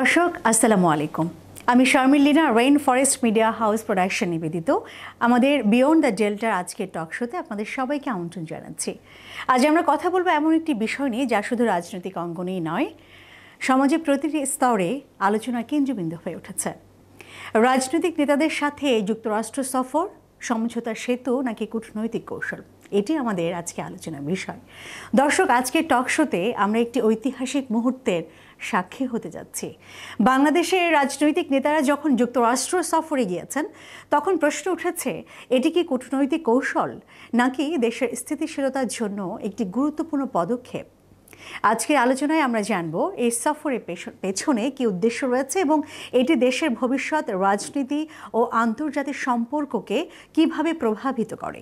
দর্শক আসসালামু আলাইকুম। আমি Sharmin Leena, rain forest media house production নিবেদিত আমাদের বিয়ন্ড দ্য ডেল্টার আজকের টক শোতে আপনাদের সবাইকে আমন্ত্রণ জানাচ্ছি। আজ আমরা কথা বলবো এমন একটি বিষয় নিয়ে যা শুধু রাজনৈতিক অঙ্গনেই নয়, সমাজের প্রতিটি স্তরে আলোচনার কেন্দ্রবিন্দু হয়ে উঠেছে। রাজনৈতিক নেতাদের সাথে যুক্তরাষ্ট্র সফর, সমঝোতার সেতু নাকি কূটনৈতিক কৌশল, এটি আমাদের আজকে আলোচনার বিষয়। দর্শক, আজকের টক শোতে আমরা একটি ঐতিহাসিক মুহূর্তের সাক্ষী হতে যাচ্ছি। বাংলাদেশের রাজনৈতিক নেতারা যখন যুক্তরাষ্ট্র সফরে গিয়েছেন, তখন প্রশ্ন উঠেছে, এটি কি কূটনৈতিক কৌশল নাকি দেশের স্থিতিশীলতার জন্য একটি গুরুত্বপূর্ণ পদক্ষেপ? আজকের আলোচনায় আমরা জানব এই সফরের পেছনে কি উদ্দেশ্য রয়েছে এবং এটি দেশের ভবিষ্যৎ রাজনীতি ও আন্তর্জাতিক সম্পর্ককে কিভাবে প্রভাবিত করে।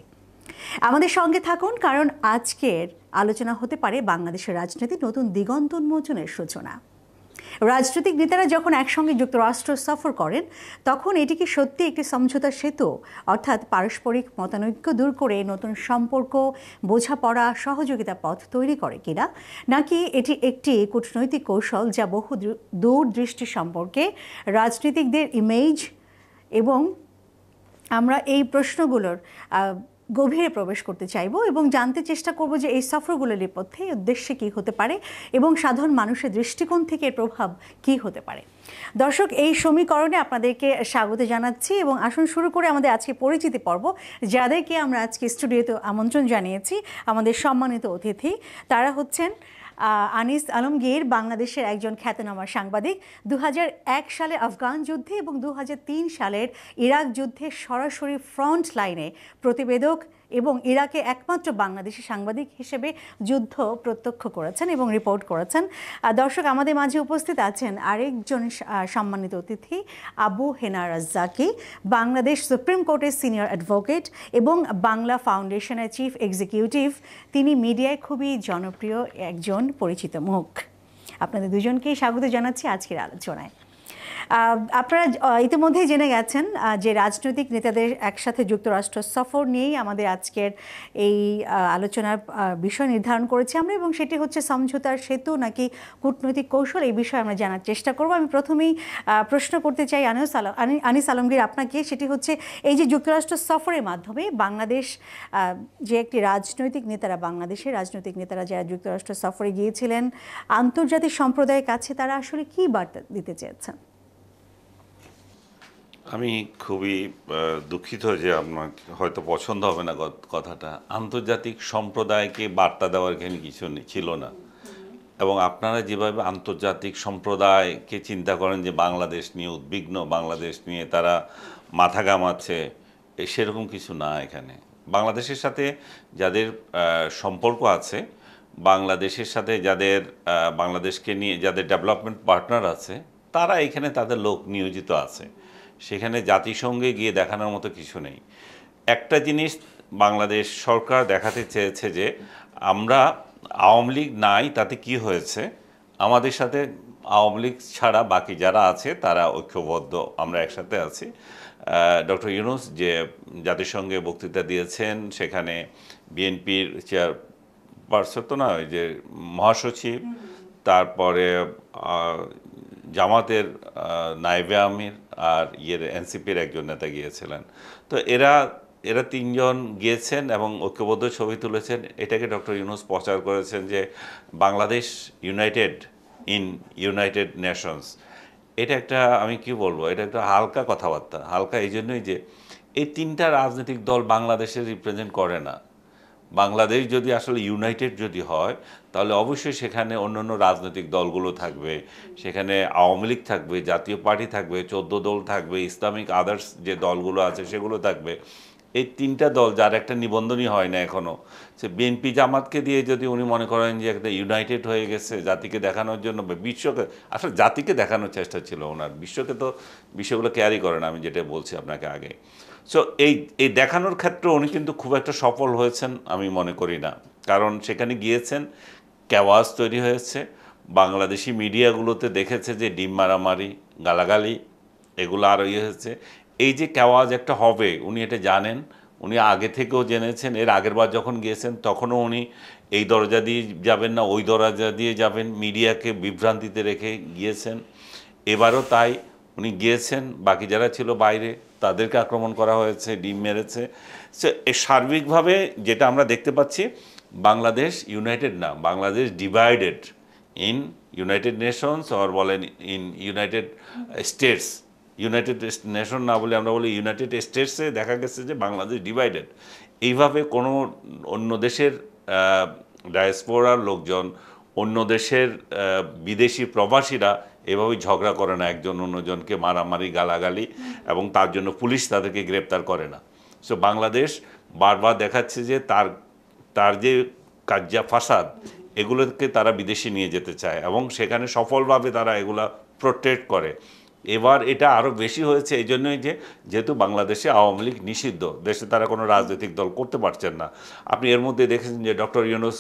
আমাদের সঙ্গে থাকুন, কারণ আজকের আলোচনা হতে পারে বাংলাদেশের রাজনীতির নতুন দিগন্ত উন্মোচনের সূচনা। রাজনৈতিক নেতারা যখন একসঙ্গে যুক্তরাষ্ট্র সফর করেন, তখন এটি কি সত্যি একটি সমঝোতার সেতু, অর্থাৎ পারস্পরিক মতানৈক্য দূর করে নতুন সম্পর্ক, বোঝাপড়া, সহযোগিতা পথ তৈরি করে কিনা, নাকি এটি একটি কূটনৈতিক কৌশল যা বহু দূরদৃষ্টি সম্পর্কে রাজনীতিকদের ইমেজ? এবং আমরা এই প্রশ্নগুলোর গভীরে প্রবেশ করতে চাইব এবং জানতে চেষ্টা করব যে এই সফরগুলোর নেপথ্যে উদ্দেশ্যে কী হতে পারে এবং সাধারণ মানুষের দৃষ্টিকোণ থেকে এর প্রভাব কী হতে পারে। দর্শক, এই সমীকরণে আপনাদেরকে স্বাগত জানাচ্ছি এবং আসুন শুরু করে আমাদের আজকে পরিচিতি পর্ব। যাদেরকে আমরা আজকে স্টুডিওতে আমন্ত্রণ জানিয়েছি, আমাদের সম্মানিত অতিথি, তারা হচ্ছেন আনিস আলমগীর, বাংলাদেশের একজন খ্যাতনামা সাংবাদিক। 2001 সালে আফগান যুদ্ধে এবং 2003 সালের ইরাক যুদ্ধে সরাসরি ফ্রন্ট লাইনে প্রতিবেদক এবং ইরাকে একমাত্র বাংলাদেশি সাংবাদিক হিসেবে যুদ্ধ প্রত্যক্ষ করেছেন এবং রিপোর্ট করেছেন। দর্শক, আমাদের মাঝে উপস্থিত আছেন আরেকজন সম্মানিত অতিথি, আবু হেনা রাজ্জাকি, বাংলাদেশ সুপ্রিম কোর্টের সিনিয়র অ্যাডভোকেট এবং বাংলা ফাউন্ডেশনের চিফ এক্সিকিউটিভ। তিনি মিডিয়ায় খুবই জনপ্রিয় একজন পরিচিত মুখ। আপনাদের দুজনকেই স্বাগত জানাচ্ছি আজকের আলোচনায়। আপনারা ইতিমধ্যেই জেনে গেছেন যে রাজনৈতিক নেতাদের একসাথে যুক্তরাষ্ট্র সফর নিয়েই আমাদের আজকের এই আলোচনার বিষয় নির্ধারণ করেছি আমরা, এবং সেটি হচ্ছে সমঝোতার সেতু নাকি কূটনৈতিক কৌশল। এই বিষয়ে আমরা জানার চেষ্টা করব। আমি প্রথমেই প্রশ্ন করতে চাই আনিস আলমগীর আপনাকে, সেটি হচ্ছে এই যে যুক্তরাষ্ট্র সফরের মাধ্যমে বাংলাদেশ যে একটি বাংলাদেশের রাজনৈতিক নেতারা যারা যুক্তরাষ্ট্র সফরে গিয়েছিলেন, আন্তর্জাতিক সম্প্রদায়ের কাছে তারা আসলে কী বার্তা দিতে চেয়েছেন? আমি খুবই দুঃখিত যে আপনার হয়তো পছন্দ হবে না কথাটা। আন্তর্জাতিক সম্প্রদায়কে বার্তা দেওয়ার এখানে কিছু ছিল না, এবং আপনারা যেভাবে আন্তর্জাতিক সম্প্রদায়কে চিন্তা করেন যে বাংলাদেশ নিয়ে উদ্বিগ্ন, বাংলাদেশ নিয়ে তারা মাথা ঘামাচ্ছে, সেরকম কিছু না। এখানে বাংলাদেশের সাথে যাদের সম্পর্ক আছে, বাংলাদেশের সাথে যাদের বাংলাদেশকে নিয়ে যাদের ডেভেলপমেন্ট পার্টনার আছে, তারা এখানে তাদের লোক নিয়োজিত আছে। সেখানে জাতিসংঘে গিয়ে দেখানোর মতো কিছু নেই। একটা জিনিস বাংলাদেশ সরকার দেখাতে চেয়েছে যে আমরা আওয়ামী লীগ নাই, তাতে কি হয়েছে, আমাদের সাথে আওয়ামী লীগ ছাড়া বাকি যারা আছে তারা ঐক্যবদ্ধ, আমরা একসাথে আছি। ডক্টর ইউনূস যে জাতিসংঘে বক্তৃতা দিয়েছেন, সেখানে বিএনপির চেয়ারপারসন তো না, ওই যে মহাসচিব, তারপরে জামাতের নায়েবে আমির আর এনসিপির একজন নেতা গিয়েছিলেন। তো এরা তিনজন গিয়েছেন এবং ঐক্যবদ্ধ ছবি তুলেছেন। এটাকে ডক্টর ইউনূস প্রচার করেছেন যে Bangladesh United in United Nations. এটা একটা, আমি কি বলবো, এটা একটা হালকা কথাবার্তা। হালকা এই জন্যই যে এই তিনটা রাজনৈতিক দল বাংলাদেশে রিপ্রেজেন্ট করে না। বাংলাদেশ যদি আসলে ইউনাইটেড যদি হয়, তাহলে অবশ্যই সেখানে অন্যান্য রাজনৈতিক দলগুলো থাকবে, সেখানে আওয়ামী লীগ থাকবে, জাতীয় পার্টি থাকবে, 14 দল থাকবে, ইসলামিক আদার্স যে দলগুলো আছে সেগুলো থাকবে। এই তিনটা দল যার একটা নিবন্ধনই হয় না এখনও, সে বিএনপি জামাতকে দিয়ে যদি উনি মনে করেন যে একটা ইউনাইটেড হয়ে গেছে জাতিকে দেখানোর জন্য, বিশ্বকে আসলে জাতিকে দেখানোর চেষ্টা ছিল ওনার, বিশ্বকে তো বিষয়গুলো ক্যারি করেন, আমি যেটা বলছি আপনাকে আগে। সো এই দেখানোর ক্ষেত্রে উনি কিন্তু খুব একটা সফল হয়েছেন আমি মনে করি না, কারণ সেখানে গিয়েছেন, ক্যাওয়াজ তৈরি হয়েছে, বাংলাদেশি মিডিয়াগুলোতে দেখেছে যে ডিম মারামারি, গালাগালি, এগুলো আরও হয়েছে। এই যে ক্যাওয়াজ একটা হবে উনি এটা জানেন, উনি আগে থেকেও জেনেছেন। এর আগের বার যখন গিয়েছেন তখনও উনি এই দরজা দিয়ে যাবেন না, ওই দরজা দিয়ে যাবেন, মিডিয়াকে বিভ্রান্তিতে রেখে গিয়েছেন। এবারও তাই, উনি গিয়েছেন, বাকি যারা ছিল বাইরে তাদেরকে আক্রমণ করা হয়েছে, ডিম মেরেছে। সো সার্বিকভাবে যেটা আমরা দেখতে পাচ্ছি, বাংলাদেশ ইউনাইটেড না, Bangladesh divided in United Nations, or বলেন in United States. United Nation না বলে আমরা বলি ইউনাইটেড স্টেটসে দেখা গেছে যে বাংলাদেশ ডিভাইডেড। এইভাবে কোনো অন্য দেশের ডায়াসপোরার লোকজন, অন্য দেশের বিদেশি প্রবাসীরা এভাবেই ঝগড়া করে না একজন অন্যজনকে মারামারি গালাগালি, এবং তার জন্য পুলিশ তাদেরকে গ্রেপ্তার করে না। সো বাংলাদেশ বারবার দেখাচ্ছে যে তার যে কাজ্জা ফাসাদ, এগুলোকে তারা বিদেশে নিয়ে যেতে চায় এবং সেখানে সফলভাবে তারা এগুলা প্রোটেক্ট করে। এবার এটা আরও বেশি হয়েছে এই জন্যই যে যেহেতু বাংলাদেশে আওয়ামী লীগ নিষিদ্ধ, দেশে তারা কোনো রাজনৈতিক দল করতে পারছেন না। আপনি এর মধ্যে দেখেছেন যে ডক্টর ইউনূস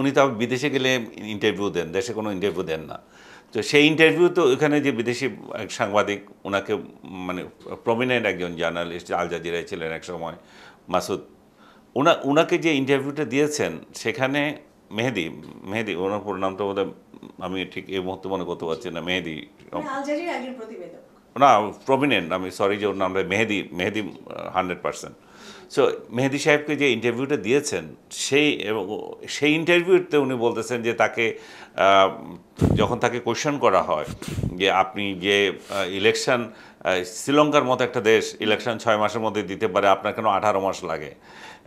উনি তো বিদেশে গেলে ইন্টারভিউ দেন, দেশে কোনো ইন্টারভিউ দেন না। তো সেই ইন্টারভিউ তো ওখানে যে বিদেশি এক সাংবাদিক, ওনাকে মানে প্রমিনেন্ট একজন জার্নালিস্ট, আল জাজিরায় ছিলেন এক সময়, মাসুদ, ওনাকে যে ইন্টারভিউটা দিয়েছেন সেখানে মেহেদি ওনার পুরো নামটা বোধহয় আমি ঠিক এই মুহূর্তে মনে করতে পারছি না, মেহেদি না প্রমিনেন্ট, আমি সরি যে ওর নামটা মেহেদি 100%। সো মেহেদি সাহেবকে যে ইন্টারভিউটা দিয়েছেন সেই ইন্টারভিউতে উনি বলতেছেন যে তাকে যখন তাকে কোয়েশ্চেন করা হয় যে আপনি যে ইলেকশন, শ্রীলঙ্কার মতো একটা দেশ ইলেকশন 6 মাসের মধ্যে দিতে পারে, আপনার কেন 18 মাস লাগে?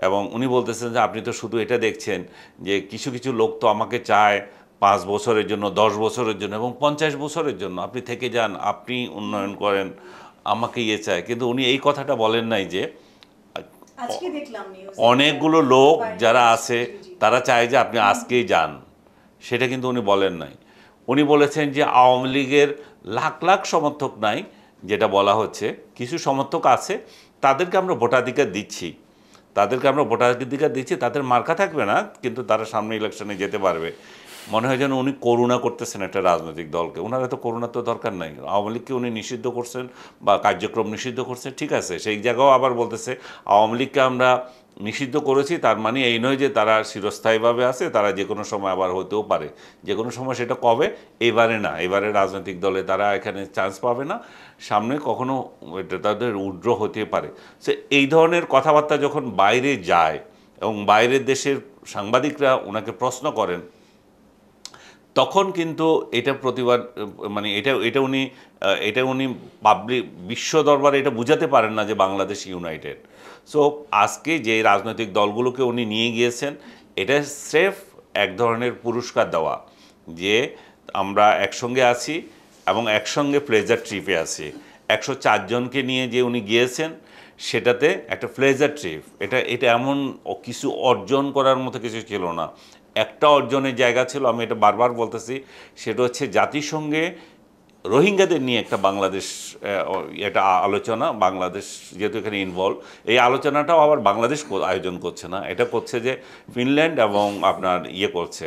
এবং উনি বলতেছেন যে আপনি তো শুধু এটা দেখছেন যে কিছু কিছু লোক তো আমাকে চায় 5 বছরের জন্য, 10 বছরের জন্য এবং 50 বছরের জন্য, আপনি থেকে যান, আপনি উন্নয়ন করেন, আমাকে চায়। কিন্তু উনি এই কথাটা বলেন নাই যে অনেকগুলো লোক যারা আছে তারা চায় যে আপনি আজকেই যান, সেটা কিন্তু উনি বলেন নাই। উনি বলেছেন যে আওয়ামী লীগের লাখ লাখ সমর্থক নাই, যেটা বলা হচ্ছে, কিছু সমর্থক আছে, তাদেরকে আমরা ভোটাধিকার দিচ্ছি, তাদের মার্কা থাকবে না, কিন্তু তারা সামনে ইলেকশনে যেতে পারবে। মনে হয় যেন উনি করুণা করতেছেন একটা রাজনৈতিক দলকে। ওনার এত করুণা তো দরকার নাই। আওয়ামী লীগকে উনি নিষিদ্ধ করছেন বা কার্যক্রম নিষিদ্ধ করছেন, ঠিক আছে, সেই জায়গাও আবার বলতেছে আওয়ামী লীগকে আমরা নিষিদ্ধ করেছি, তার মানে এই নয় যে তারা চিরস্থায়ীভাবে আছে, তারা যে কোনো সময় আবার হতেও পারে। যে কোনো সময় সেটা কবে? এবারে না, এবারে রাজনৈতিক দলে তারা এখানে চান্স পাবে না, সামনে কখনো এটা তাদের উড্র হতে পারে। সে এই ধরনের কথাবার্তা যখন বাইরে যায় এবং বাইরের দেশের সাংবাদিকরা ওনাকে প্রশ্ন করেন, তখন কিন্তু এটা প্রতিবাদ, মানে এটা উনি পাবলিক বিশ্ব দরবারে এটা বুঝাতে পারেন না যে বাংলাদেশ ইউনাইটেড। সো আজকে যে রাজনৈতিক দলগুলোকে উনি নিয়ে গিয়েছেন, এটা স্রেফ এক ধরনের পুরস্কার দেওয়া যে আমরা একসঙ্গে আছি এবং একসঙ্গে প্লেজার ট্রিপে আছি। 104 জনকে নিয়ে যে উনি গিয়েছেন, সেটাতে একটা প্লেজার ট্রিপ, এটা এমন কিছু অর্জন করার মতো কিছু ছিল না। একটা অর্জনের জায়গা ছিল, আমি এটা বারবার বলতেছি, সেটা হচ্ছে জাতিসংঘে রোহিঙ্গাদের নিয়ে একটা বাংলাদেশ এটা আলোচনা, বাংলাদেশ যেহেতু এখানে ইনভলভ, এই আলোচনাটাও আবার বাংলাদেশ আয়োজন করছে না, এটা করছে যে ফিনল্যান্ড এবং আপনার করছে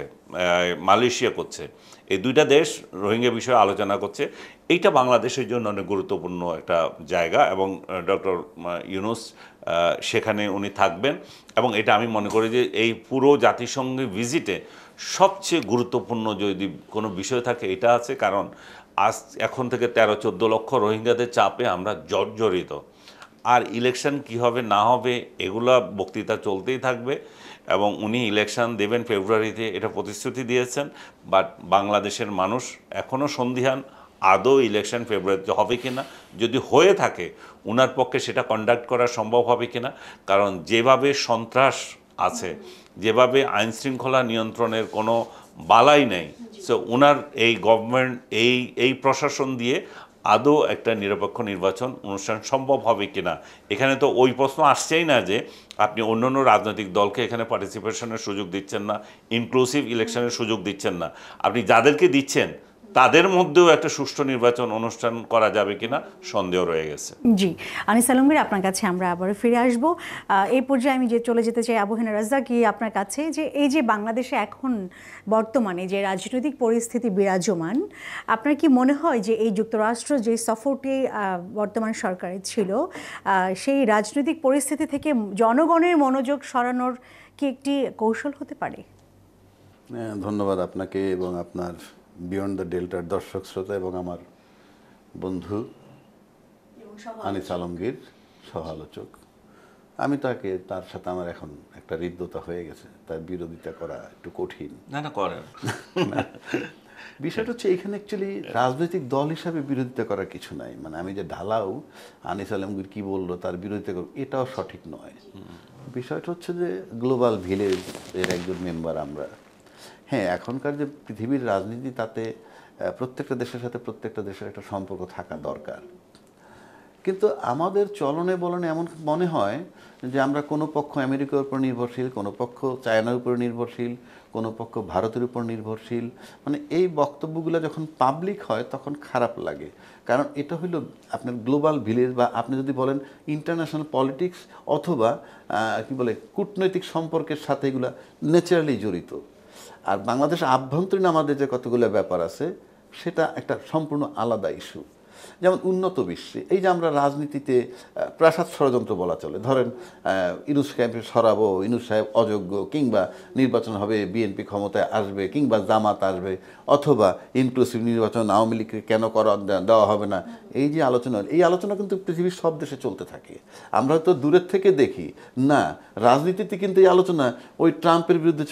মালয়েশিয়া করছে। এই দুইটা দেশ রোহিঙ্গা বিষয়ে আলোচনা করছে। এইটা বাংলাদেশের জন্য অনেক গুরুত্বপূর্ণ একটা জায়গা এবং ডক্টর ইউনূস সেখানে উনি থাকবেন। এবং এটা আমি মনে করি যে এই পুরো জাতিসংঘের ভিজিটে সবচেয়ে গুরুত্বপূর্ণ যদি কোনো বিষয় থাকে এটা আছে, কারণ এখন থেকে 13-14 লক্ষ রোহিঙ্গাদের চাপে আমরা জর্জরিত। আর ইলেকশন কি হবে না হবে এগুলা বক্তৃতা চলতেই থাকবে এবং উনি ইলেকশন দেবেন ফেব্রুয়ারিতে, এটা প্রতিশ্রুতি দিয়েছেন। বাট বাংলাদেশের মানুষ এখনও সন্দিহান আদৌ ইলেকশন ফেব্রুয়ারিতে হবে কিনা, যদি হয়ে থাকে ওনার পক্ষে সেটা কন্ডাক্ট করা সম্ভব হবে কিনা। কারণ যেভাবে সন্ত্রাস আছে, যেভাবে আইনশৃঙ্খলা নিয়ন্ত্রণের কোনো বালাই নেই, সো ওনার এই গভর্নমেন্ট এই প্রশাসন দিয়ে আদৌ একটা নিরপেক্ষ নির্বাচন অনুষ্ঠান সম্ভব হবে কিনা। এখানে তো ওই প্রশ্ন আসছেই না যে আপনি অন্যান্য রাজনৈতিক দলকে এখানে পার্টিসিপেশনের সুযোগ দিচ্ছেন না, ইনক্লুসিভ ইলেকশনের সুযোগ দিচ্ছেন না। আপনি যাদেরকে দিচ্ছেন তাদের মধ্যেও একটা সুষ্ঠু নির্বাচন অনুষ্ঠান করা যাবে কিনা সন্দেহ রয়ে গেছে। জি, আনিস আলমগীর, আপনার কাছে আমরা আবার ফিরে আসব। এই পর্যায়ে আমি চলে যেতে চাই আবু হেনা রাজ্জাকি আপনার কাছে, যে এই যে বাংলাদেশে এখন বর্তমানে যে রাজনৈতিক পরিস্থিতি বিরাজমান, আপনার কি মনে হয় যে এই যুক্তরাষ্ট্র যে সফরটি বর্তমান সরকারের ছিল, সেই রাজনৈতিক পরিস্থিতি থেকে জনগণের মনোযোগ সরানোর কি একটি কৌশল হতে পারে? ধন্যবাদ আপনাকে এবং আপনার বিয়ন্ড দ্য ডেল্টার দর্শক শ্রোতা এবং আমার বন্ধু আনিস আলমগীর সহ আলোচক, আমি তার সাথে আমার এখন একটা হৃদ্যতা হয়ে গেছে, তার বিরোধিতা করা একটু কঠিন। না করেন। বিষয়টা হচ্ছে এখানে অ্যাকচুয়ালি রাজনৈতিক দল হিসাবে বিরোধিতা করার কিছু নাই, মানে আমি যে ঢালাও আনিস আলমগীর কি বললো তার বিরোধিতা করব এটাও সঠিক নয়। বিষয়টা হচ্ছে যে গ্লোবাল ভিলেজ এর একজন মেম্বার আমরা। হ্যাঁ, এখনকার যে পৃথিবীর রাজনীতি তাতে প্রত্যেকটা দেশের সাথে প্রত্যেকটা দেশের একটা সম্পর্ক থাকা দরকার, কিন্তু আমাদের চলনে বলনে এমন মনে হয় যে আমরা কোনো পক্ষ আমেরিকার উপর নির্ভরশীল, কোনো পক্ষ চায়নার উপর নির্ভরশীল, কোনো পক্ষ ভারতের উপর নির্ভরশীল। মানে এই বক্তব্যগুলো যখন পাবলিক হয় তখন খারাপ লাগে, কারণ এটা হলো আপনার গ্লোবাল ভিলেজ বা আপনি যদি বলেন ইন্টারন্যাশনাল পলিটিক্স অথবা কি বলে কূটনৈতিক সম্পর্কের সাথে এগুলো ন্যাচারালি জড়িত। আর বাংলাদেশ আভ্যন্তরীণ আমাদের যে কতগুলো ব্যাপার আছে সেটা একটা সম্পূর্ণ আলাদা ইস্যু। যেমন উন্নত বিশ্বে এই যে আমরা রাজনীতিতে প্রাসাদ ষড়যন্ত্র বলা চলে, ধরেন ইউনূস ক্যাম্পে সরাবো, ইউনূস সাহেব অযোগ্য, কিংবা নির্বাচন হবে বিএনপি ক্ষমতায় আসবে, কিংবা জামাত আসবে, অথবা ইনক্লুসিভ নির্বাচন আওয়ামী লীগকে কেন দেওয়া হবে না, এই যে আলোচনা, এই আলোচনা কিন্তু পৃথিবীর সব দেশে চলতে থাকে। আমরা তো দূরের থেকে দেখি না, রাজনীতিতে কিন্তু এই আলোচনা ওই ট্রাম্পের বিরুদ্ধে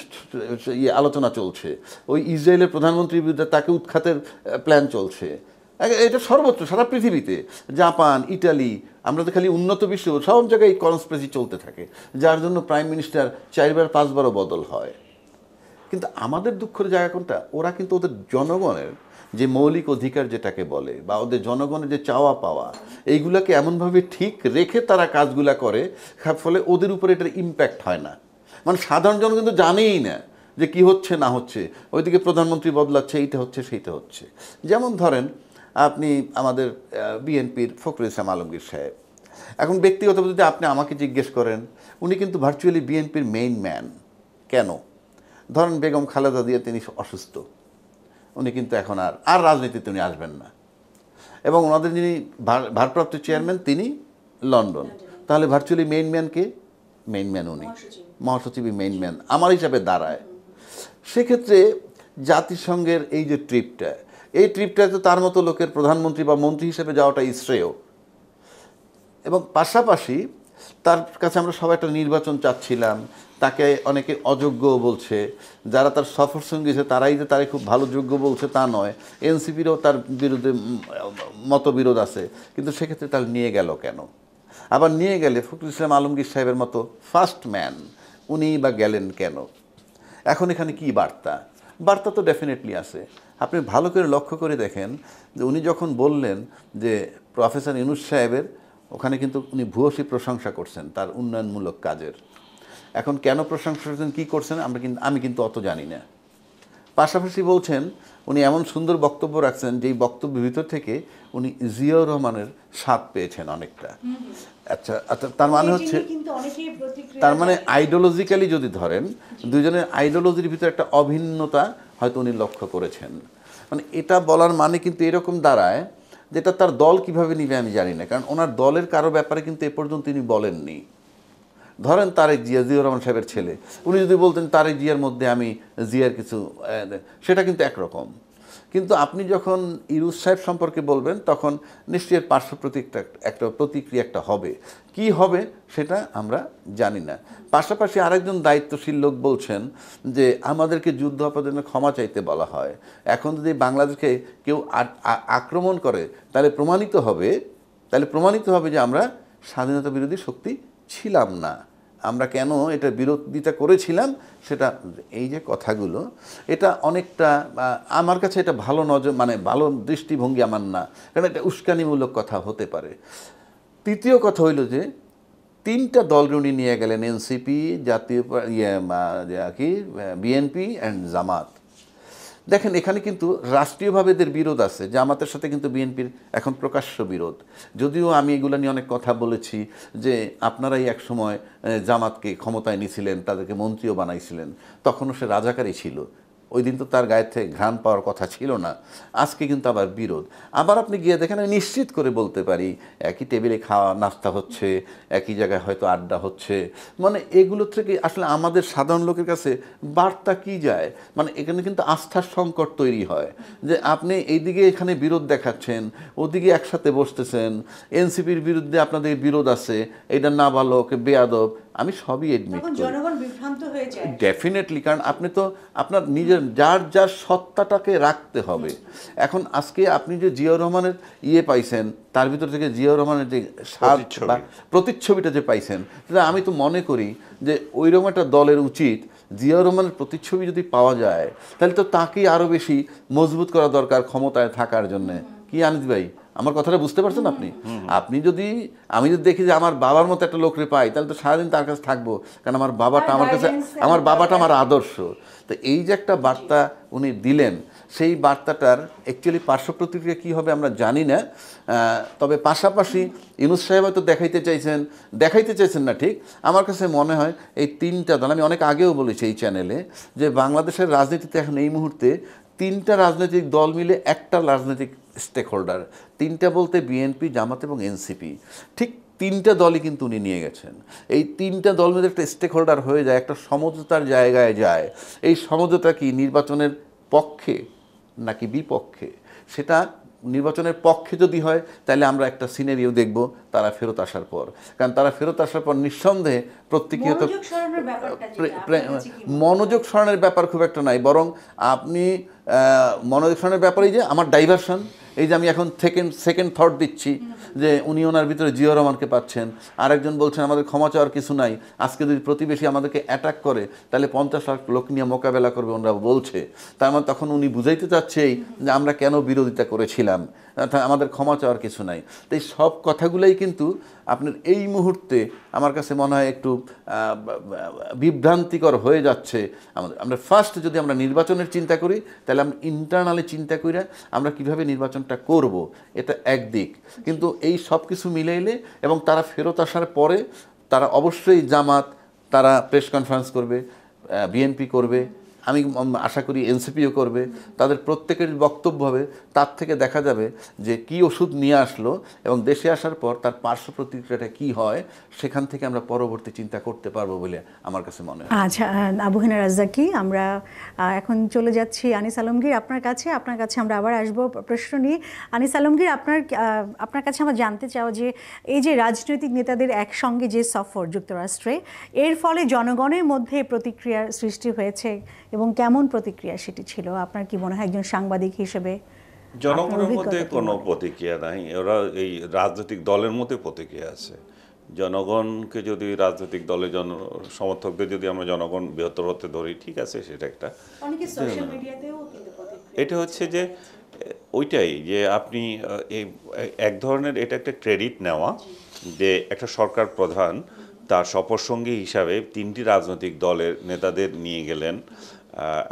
আলোচনা চলছে, ওই ইসরায়েলের প্রধানমন্ত্রীর বিরুদ্ধে তাকে উৎখাতের প্ল্যান চলছে, এটা সর্বত্র সারা পৃথিবীতে, জাপান, ইটালি, আমরা তো খালি উন্নত বিশ্ব, সব জায়গায় এই কনস্পিরেসি চলতে থাকে, যার জন্য প্রাইম মিনিস্টার 4বার 5বারও বদল হয়। কিন্তু আমাদের দুঃখের জায়গা কোনটা, ওরা কিন্তু ওদের জনগণের যে মৌলিক অধিকার যেটাকে বলে বা ওদের জনগণের যে চাওয়া পাওয়া এইগুলাকে এমনভাবে ঠিক রেখে তারা কাজগুলা করে, ফলে ওদের উপরে এটার ইম্প্যাক্ট হয় না। মানে সাধারণ জন কিন্তু জানেই না যে কি হচ্ছে না হচ্ছে, ওইদিকে প্রধানমন্ত্রী বদলাচ্ছে, এইটা হচ্ছে সেইটা হচ্ছে। যেমন ধরেন আপনি আমাদের বিএনপির ফখরুল ইসলাম আলমগীর সাহেব, এখন ব্যক্তিগতভাবে যদি আপনি আমাকে জিজ্ঞেস করেন, উনি কিন্তু ভার্চুয়ালি বিএনপির মেইন ম্যান। কেন? ধরেন বেগম খালেদা জিয়া তিনি অসুস্থ, উনি কিন্তু এখন আর রাজনীতিতে উনি আসবেন না, এবং ওনাদের যিনি ভারপ্রাপ্ত চেয়ারম্যান তিনি লন্ডন, তাহলে ভার্চুয়ালি মেইন ম্যান কে? মেইন ম্যান উনি, মহাসচিবই মেইন ম্যান আমার হিসাবে দাঁড়ায়। সেক্ষেত্রে জাতিসংঘের এই যে ট্রিপটা, এই ট্রিপটায় তো তার মতো লোকের প্রধানমন্ত্রী বা মন্ত্রী হিসেবে যাওয়াটাই শ্রেয়। এবং পাশাপাশি তার কাছে আমরা সবাই একটা নির্বাচন চাচ্ছিলাম, তাকে অনেকে অযোগ্য বলছে, যারা তার সফর সঙ্গী আছে তারাই যে তারা খুব ভালো যোগ্য বলছে তা নয়, এনসিপিরও তার বিরুদ্ধে মতবিরোধ আছে, কিন্তু সেক্ষেত্রে তার নিয়ে গেল কেন? আবার নিয়ে গেলে ফখরুল ইসলাম আলমগীর সাহেবের মতো ফার্স্ট ম্যান উনি বা গেলেন কেন? এখন এখানে কি বার্তা? বার্তা তো ডেফিনেটলি আছে। আপনি ভালো করে লক্ষ্য করে দেখেন যে উনি যখন বললেন যে প্রফেসর ইউনূস সাহেবের, ওখানে কিন্তু উনি ভূয়সী প্রশংসা করছেন তার উন্নয়নমূলক কাজের। এখন কেন প্রশংসা করছেন, কী করছেন আমি কিন্তু অত জানি না। পাশাপাশি বলছেন উনি এমন সুন্দর বক্তব্য রাখছেন যেই বক্তব্যের ভিতর থেকে উনি জিয়াউর রহমানের স্বাদ পেয়েছেন অনেকটা। আচ্ছা আচ্ছা, তার মানে হচ্ছে, তার মানে আইডিওলজিক্যালি যদি ধরেন, দুইজনের আইডিওলজির ভিতরে একটা অভিন্নতা হয়তো উনি লক্ষ্য করেছেন। মানে এটা বলার মানে কিন্তু এরকম দাঁড়ায় যেটা তার দল কিভাবে নিবে আমি জানি না, কারণ ওনার দলের কারো ব্যাপারে কিন্তু এ পর্যন্ত তিনি বলেননি। ধরেন তারেক জিয়া, জিয়াউর রহমান সাহেবের ছেলে, উনি যদি বলতেন তারেক জিয়ার মধ্যে আমি জিয়ার কিছু, সেটা কিন্তু একরকম। কিন্তু আপনি যখন ইউনূস সাহেব সম্পর্কে বলবেন তখন নিশ্চয়ই এর পার্শ্ব প্রতিক্রিয়া একটা হবে। কি হবে সেটা আমরা জানি না। পাশাপাশি আরেকজন দায়িত্বশীল লোক বলছেন যে আমাদেরকে যুদ্ধ অপরাধের ক্ষমা চাইতে বলা হয়। এখন যদি বাংলাদেশকে কেউ আক্রমণ করে তাহলে প্রমাণিত হবে যে আমরা স্বাধীনতা বিরোধী শক্তি ছিলাম না, আমরা কেন এটা বিরোধিতা করেছিলাম সেটা। এই যে কথাগুলো, এটা অনেকটা আমার কাছে এটা ভালো নজর, মানে ভালো দৃষ্টিভঙ্গি আমার না, কারণ এটা উস্কানিমূলক কথা হতে পারে। তৃতীয় কথা হইল যে 3টা দল উনি নিয়ে গেলেন, এনসিপি, জাতীয় বিএনপি অ্যান্ড জামাত। দেখেন এখানে কিন্তু রাষ্ট্রীয়ভাবে এদের বিরোধ আছে, জামাতের সাথে কিন্তু বিএনপির এখন প্রকাশ্য বিরোধ। যদিও আমি এগুলো নিয়ে অনেক কথা বলেছি যে আপনারাই একসময় জামাতকে ক্ষমতায় নিয়েছিলেন, তাদেরকে মন্ত্রীও বানাইছিলেন, তখনও সে রাজাকারই ছিল, ওই দিন তো তার গায়ে থেকে ঘ্রাণ পাওয়ার কথা ছিল না, আজকে কিন্তু আবার বিরোধ। আবার আপনি গিয়ে দেখেন, আমি নিশ্চিত করে বলতে পারি একই টেবিলে খাওয়া নাস্তা হচ্ছে, একই জায়গায় হয়তো আড্ডা হচ্ছে, মানে এগুলো থেকে আসলে আমাদের সাধারণ লোকের কাছে বার্তা কি যায়, মানে এখানে কিন্তু আস্থার সংকট তৈরি হয় যে আপনি এইদিকে এখানে বিরোধ দেখাচ্ছেন, ওদিকে একসাথে বসতেছেন, এনসিপির বিরুদ্ধে আপনাদের বিরোধ আছে, এটা নাবালক বেয়াদব, আমি সবই এডমিট করি, জনগণ বিভ্রান্ত হয়ে যায় ডেফিনেটলি। কারণ আপনি তো আপনার নিজের যার যার সত্তাটাকে রাখতে হবে। এখন আজকে আপনি যে জিয়াউর রহমানের পাইছেন, তার ভিতর থেকে জিয়াউর রহমানের যে স্বাদ বা প্রতিচ্ছবিটা যে পাইছেন, সেটা আমি তো মনে করি যে ওইরকম একটা দলের উচিত, জিয়াউর রহমানের প্রতিচ্ছবি যদি পাওয়া যায় তাহলে তো তাকেই আরও বেশি মজবুত করা দরকার ক্ষমতায় থাকার জন্যে। কি আনিস ভাই, আমার কথাটা বুঝতে পারছেন আপনি? আমি যদি দেখি যে আমার বাবার মতো একটা লোকরে পাই, তাহলে তো সারাদিন তার কাছে থাকবো, কারণ আমার বাবাটা আমার কাছে, আমার বাবাটা আমার আদর্শ। তো এই যে একটা বার্তা উনি দিলেন, সেই বার্তাটার অ্যাকচুয়ালি পার্শ্ব প্রতিক্রিয়া কী হবে আমরা জানি না। তবে পাশাপাশি ইউনূস সাহেব হয়তো দেখাইতে চাইছেন না ঠিক, আমার কাছে মনে হয় এই তিনটা দল, আমি অনেক আগেও বলেছি এই চ্যানেলে, যে বাংলাদেশের রাজনীতিতে এখন এই মুহূর্তে তিনটা রাজনৈতিক দল মিলে একটা রাজনৈতিক স্টেক হোল্ডার। তিনটা বলতে বিএনপি, জামাত এবং এনসিপি, ঠিক তিনটা দলই কিন্তু উনি নিয়ে গেছেন। এই তিনটা দল মিলে একটা স্টেক হোল্ডার হয়ে যায়, একটা সমঝোতার জায়গায় যায়। এই সমঝোতা কি নির্বাচনের পক্ষে নাকি বিপক্ষে? সেটা নির্বাচনের পক্ষে যদি হয় তাহলে আমরা একটা সিনারিও দেখব তারা ফেরত আসার পর, কারণ তারা ফেরত আসার পর নিঃসন্দেহে প্রত্যেকীয়ত মনোযোগ সরণের ব্যাপার খুব একটা নাই, বরং আপনি মনোযোগ সরণের ব্যাপারেই যে আমার ডাইভারশন, এই যে আমি এখন সেকেন্ড থট দিচ্ছি যে উনি ওনার ভিতরে জিয়াউর রহমানকে পাচ্ছেন, আরেকজন বলছেন আমাদের ক্ষমা চাওয়ার কিছু নাই, আজকে যদি প্রতিবেশী আমাদেরকে অ্যাটাক করে তাহলে 50 লাখ লোক নিয়ে মোকাবেলা করবে ওনারা বলছে। তার মানে তখন উনি বুঝাইতে চাচ্ছেই যে আমরা কেন বিরোধিতা করেছিলাম, আমাদের ক্ষমা চাওয়ার কিছু নাই। তো এই সব কথাগুলোই কিন্তু আপনার এই মুহূর্তে আমার কাছে মনে হয় একটু বিভ্রান্তিকর হয়ে যাচ্ছে। আমরা ফার্স্ট যদি আমরা নির্বাচনের চিন্তা করি, তাহলে আমরা ইন্টারনালি চিন্তা করে আমরা কিভাবে নির্বাচনটা করব, এটা একদিক। কিন্তু এই সব কিছু মিলাইলে এবং তারা ফেরত আসার পরে তারা অবশ্যই জামাত তারা প্রেস কনফারেন্স করবে, বিএনপি করবে, আমি আশা করি এনসিপিও করবে, তাদের প্রত্যেকের বক্তব্য হবে, তার থেকে দেখা যাবে যে কি ওষুধ নিয়ে আসলো এবং দেশে আসার পর তার পার্শ্ব প্রতিক্রিয়াটা কী হয়, সেখান থেকে আমরা পরবর্তী চিন্তা করতে পারবো বলে আমার কাছে মনে হয়। আচ্ছা, আবু হেনা রাজ্জাকি, আমরা এখন চলে যাচ্ছি আনিস আলমগীর আপনার কাছে আমরা আবার আসবো প্রশ্ন নিয়ে। আনিস আলমগীর, আপনার কাছে আমরা জানতে চাও যে এই যে রাজনৈতিক নেতাদের একসঙ্গে যে সফর যুক্তরাষ্ট্রে, এর ফলে জনগণের মধ্যে প্রতিক্রিয়ার সৃষ্টি হয়েছে এবং কেমন প্রতিক্রিয়া সেটি ছিল? আপনার কি মনে হয় একজন সাংবাদিক হিসেবে? জনগণের মধ্যে কোনো প্রতিক্রিয়া নাই, ওরা এই রাজনৈতিক দলের মধ্যে প্রতিক্রিয়া আছে। জনগণকে যদি রাজনৈতিক দলের সমর্থকদের যদি আমরা জনগণ বৃহত্তর হতে ধরি, ঠিক আছে, সেটা একটা, এটা হচ্ছে যে ওইটাই যে আপনি এক ধরনের এটা একটা ক্রেডিট নেওয়া যে একটা সরকার প্রধান তার সফরসঙ্গী হিসাবে তিনটি রাজনৈতিক দলের নেতাদের নিয়ে গেলেন,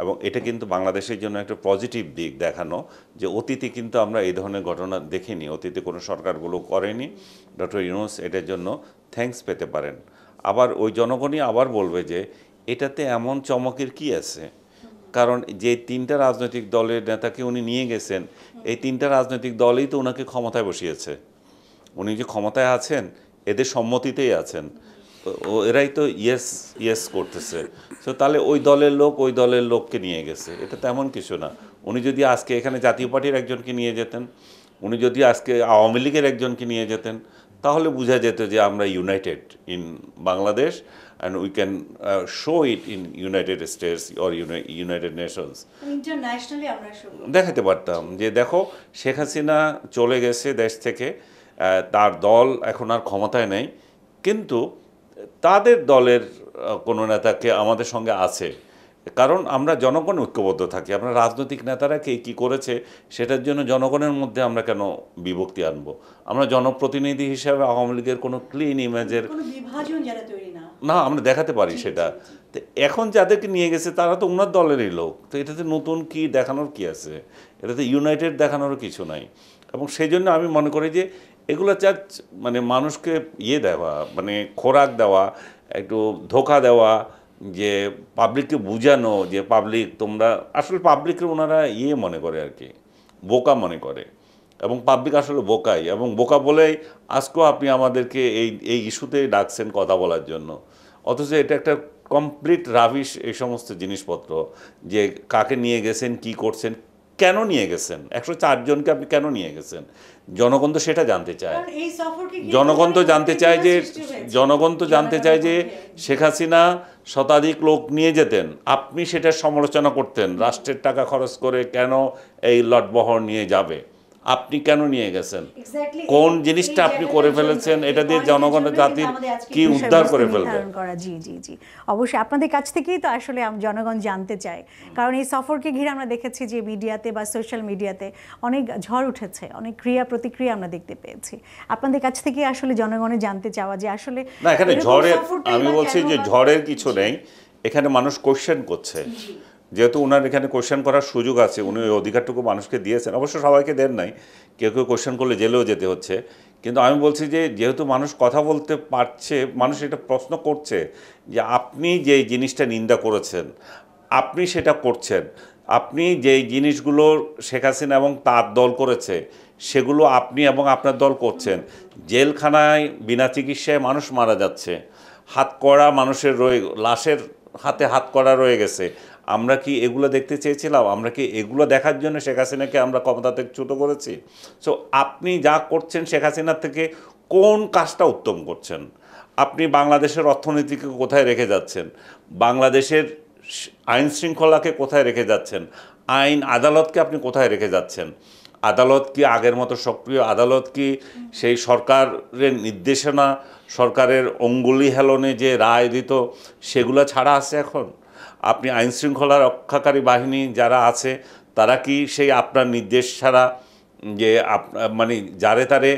এবং এটা কিন্তু বাংলাদেশের জন্য একটা পজিটিভ দিক দেখানো যে অতীতে কিন্তু আমরা এই ধরনের ঘটনা দেখিনি, অতীতে কোনো সরকারগুলো করেনি। ডক্টর ইউনূস এটার জন্য থ্যাঙ্কস পেতে পারেন। আবার ওই জনগণই আবার বলবে যে এটাতে এমন চমকের কি আছে, কারণ যে তিনটা রাজনৈতিক দলের নেতাকে উনি নিয়ে গেছেন, এই তিনটা রাজনৈতিক দলই তো ওনাকে ক্ষমতায় বসিয়েছে। উনি যে ক্ষমতায় আছেন এদের সম্মতিতেই আছেন, এরাই তো ইয়েস করতেছে। তো তাহলে ওই দলের লোককে নিয়ে গেছে, এটা তেমন কিছু না। উনি যদি আজকে এখানে জাতীয় পার্টির একজনকে নিয়ে যেতেন, উনি যদি আজকে আওয়ামী লীগের একজনকে নিয়ে যেতেন, তাহলে বোঝা যেত যে আমরা United in Bangladesh and we can show it in United States or United Nations. Internationally আমরা দেখাতে পারতাম যে দেখো শেখ হাসিনা চলে গেছে দেশ থেকে, তার দল এখন আর ক্ষমতায় নেই, কিন্তু তাদের দলের কোনো নেতাকে আমাদের সঙ্গে আছে, কারণ আমরা জনগণ ঐক্যবদ্ধ থাকি। আমরা রাজনৈতিক নেতারা কে কী করেছে সেটার জন্য জনগণের মধ্যে আমরা কেন বিভক্তি আনবো? আমরা জনপ্রতিনিধি হিসাবে আওয়ামী লীগের কোনো ক্লিন ইমেজের না আমরা দেখাতে পারি সেটা। তো এখন যাদেরকে নিয়ে গেছে তারা তো ওনার দলেরই লোক, তো এটাতে নতুন কি দেখানোর কি আছে? এটাতে ইউনাইটেড দেখানোরও কিছু নাই। এবং সেই জন্য আমি মনে করি যে এগুলো মানে মানুষকে দেওয়া, মানে খোরাক দেওয়া, একটু ধোঁকা দেওয়া, যে পাবলিককে বুঝানো যে পাবলিক তোমরা আসলে পাবলিককে ওনারা মনে করে আর কি, বোকা মনে করে, এবং পাবলিক আসলে বোকাই, এবং বোকা বলেই আজকেও আপনি আমাদেরকে এই ইস্যুতে ডাকছেন কথা বলার জন্য, অথচ এটা একটা কমপ্লিট রাবিশ এই সমস্ত জিনিসপত্র, যে কাকে নিয়ে গেছেন, কি করছেন, কেন নিয়ে গেছেন, 104 জনকে আপনি কেন নিয়ে গেছেন, জনগণ তো সেটা জানতে চায়। জনগণ তো জানতে চায় যে শেখ হাসিনা শতাধিক লোক নিয়ে যেতেন, আপনি সেটা সমালোচনা করতেন, রাষ্ট্রের টাকা খরচ করে কেন এই লটবহর নিয়ে যাবে, আপনি কেন নিয়ে গেছেন, কোন জিনিসটা আপনি করে ফেলেছেন, এটা দিয়ে জনগণের জাতির কি উদ্ধার করে ফেলবে। জি জি জি, অবশ্যই আপনাদের কাছ থেকেই তো আসলে জনগণ জানতে চায়, কারণ এই সফরকে ঘিরে আমরা দেখেছি যে মিডিয়াতে বা সোশ্যাল মিডিয়াতে অনেক ঝড় উঠেছে, অনেক ক্রিয়া প্রতিক্রিয়া আমরা দেখতে পেয়েছি। আপনাদের কাছ থেকে আসলে জনগণের জানতে চাওয়া যে আসলে না, এখানে ঝড়ের, আমি বলছি যে ঝড়ের কিছু নেই, এখানে মানুষ কোশ্চেন করছে, যেহেতু ওনার এখানে কোশ্চেন করার সুযোগ আছে, উনি ওই অধিকারটুকু মানুষকে দিয়েছেন, অবশ্য সবাইকে দেন নাই, কেউ কেউ কোশ্চেন করলে জেলেও যেতে হচ্ছে, কিন্তু আমি বলছি যে যেহেতু মানুষ কথা বলতে পারছে, মানুষ এটা প্রশ্ন করছে যে আপনি যে জিনিসটা নিন্দা করেছেন, আপনি সেটা করছেন, আপনি যেই জিনিসগুলো শেখ হাসিনা এবং তার দল করেছে সেগুলো আপনি এবং আপনার দল করছেন, জেলখানায় বিনা চিকিৎসায় মানুষ মারা যাচ্ছে, হাতকড়া মানুষের লাশের হাতে হাতকড়া রয়ে গেছে, আমরা কি এগুলো দেখতে চেয়েছিলাম? আমরা কি এগুলো দেখার জন্য শেখ হাসিনাকে আমরা ক্ষমতা থেকে চ্যুত করেছি? সো আপনি যা করছেন শেখ হাসিনার থেকে কোন কাজটা উত্তম করছেন? আপনি বাংলাদেশের অর্থনীতিকে কোথায় রেখে যাচ্ছেন? বাংলাদেশের আইন শৃঙ্খলাকে কোথায় রেখে যাচ্ছেন? আইন আদালতকে আপনি কোথায় রেখে যাচ্ছেন? আদালত কি আগের মতো সক্রিয়? আদালত কি সেই সরকারের নির্দেশনা, সরকারের অঙ্গুলি হেলনে যে রায় দিত সেগুলো ছাড়া আছে এখন? আপনি আইন শৃঙ্খলা রক্ষাকারী বাহিনী যারা আছে তারা কি সেই আপনার নির্দেশ ছাড়া যে মানে যারে তারে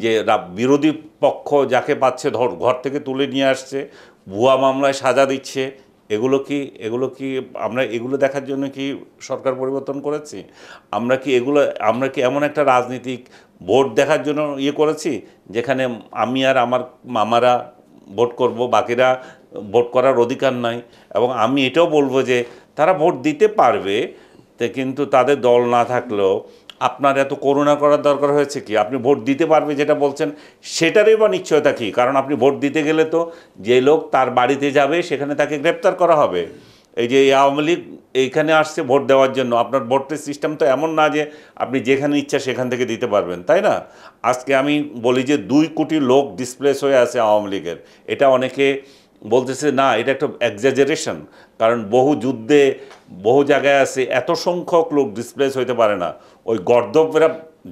যে বিরোধী পক্ষ যাকে পাচ্ছে ঘর থেকে তুলে নিয়ে আসছে, ভুয়া মামলায় সাজা দিচ্ছে, এগুলো কি আমরা এগুলো দেখার জন্য কি সরকার পরিবর্তন করেছি? আমরা কি এমন একটা রাজনীতিক ভোট দেখার জন্য করেছি যেখানে আমি আর আমার মামারা ভোট করব, বাকিরা ভোট করার অধিকার নাই? এবং আমি এটাও বলবো যে তারা ভোট দিতে পারবে, কিন্তু তাদের দল না থাকলেও আপনার এত করুণা করার দরকার হয়েছে কি? আপনি ভোট দিতে পারবে যেটা বলছেন সেটারই বা নিশ্চয়তা কী? কারণ আপনি ভোট দিতে গেলে তো যে লোক তার বাড়িতে যাবে সেখানে তাকে গ্রেপ্তার করা হবে। এই যে আওয়ামী লীগ এইখানে আসছে ভোট দেওয়ার জন্য, আপনার ভোটের সিস্টেম তো এমন না যে আপনি যেখানে ইচ্ছা সেখান থেকে দিতে পারবেন, তাই না? আজকে আমি বলি যে 2 কোটি লোক ডিসপ্লেস হয়ে আছে আওয়ামী লীগের, এটা অনেকে বলতেছে না এটা একটা এক্সাজারেশন, কারণ বহু যুদ্ধে বহু জায়গায় আছে এত সংখ্যক লোক ডিসপ্লেস হইতে পারে না। ওই গর্দভেরা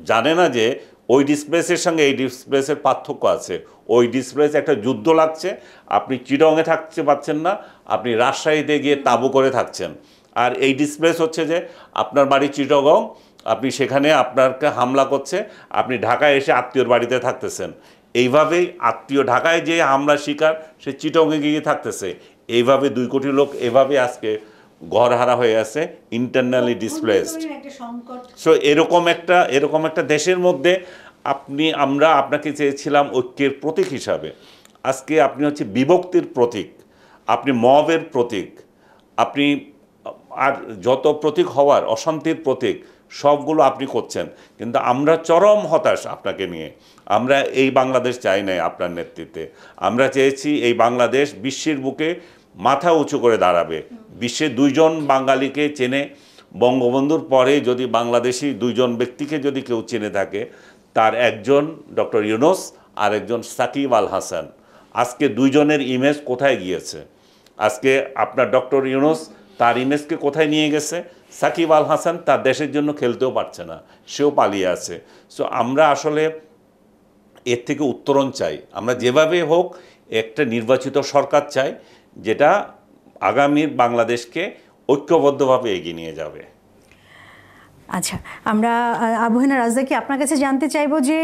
জানে না যে ওই ডিসপ্লেসের সঙ্গে এই ডিসপ্লেসের পার্থক্য আছে। ওই ডিসপ্লেস একটা যুদ্ধ লাগছে, আপনি চিটংয়ে থাকতে পারছেন না, আপনি রাজশাহীতে গিয়ে তাঁবু করে থাকছেন। আর এই ডিসপ্লেস হচ্ছে যে আপনার বাড়ি চিটগং, আপনি সেখানে আপনাকে হামলা করছে, আপনি ঢাকায় এসে আত্মীয়র বাড়িতে থাকতেছেন। এইভাবেই আত্মীয় ঢাকায় যে হামলা শিকার সে চিটংয়ে গিয়ে থাকতেছে। এইভাবে 2 কোটি লোক এভাবে আজকে ঘরহারা হয়ে আছে, ইন্টারনালি ডিসপ্লেসড। সো এরকম একটা দেশের মধ্যে আমরা আপনাকে চেয়েছিলাম ঐক্যের প্রতীক হিসাবে, আজকে আপনি হচ্ছে বিভক্তির প্রতীক, আপনি মবের প্রতীক, আপনি আর যত প্রতীক হওয়ার অশান্তির প্রতীক সবগুলো আপনি করছেন। কিন্তু আমরা চরম হতাশ আপনাকে নিয়ে। আমরা এই বাংলাদেশ চাই নাই আপনার নেতৃত্বে। আমরা চেয়েছি এই বাংলাদেশ বিশ্বের বুকে মাথা উঁচু করে দাঁড়াবে। বিশ্বে 2 জন বাঙালিকে চেনে, বঙ্গবন্ধুর পরে যদি বাংলাদেশি 2 জন ব্যক্তিকে যদি কেউ চেনে থাকে, তার একজন ডক্টর ইউনূস আর একজন সাকিব আল হাসান। আজকে 2 জনের ইমেজ কোথায় গিয়েছে? আজকে আপনার ডক্টর ইউনূস তার ইমেজকে কোথায় নিয়ে গেছে? সাকিব আল হাসান তার দেশের জন্য খেলতেও পারছে না, সেও পালিয়ে আছে। সো আমরা আসলে এর থেকে উত্তরণ চাই। আমরা যেভাবে হোক একটা নির্বাচিত সরকার চাই যেটা আগামীর বাংলাদেশকে ঐক্যবদ্ধভাবে এগিয়ে নিয়ে যাবে। আচ্ছা, আমরা আবুহেনা রাজ্জাকি আপনার কাছে জানতে চাইবো যে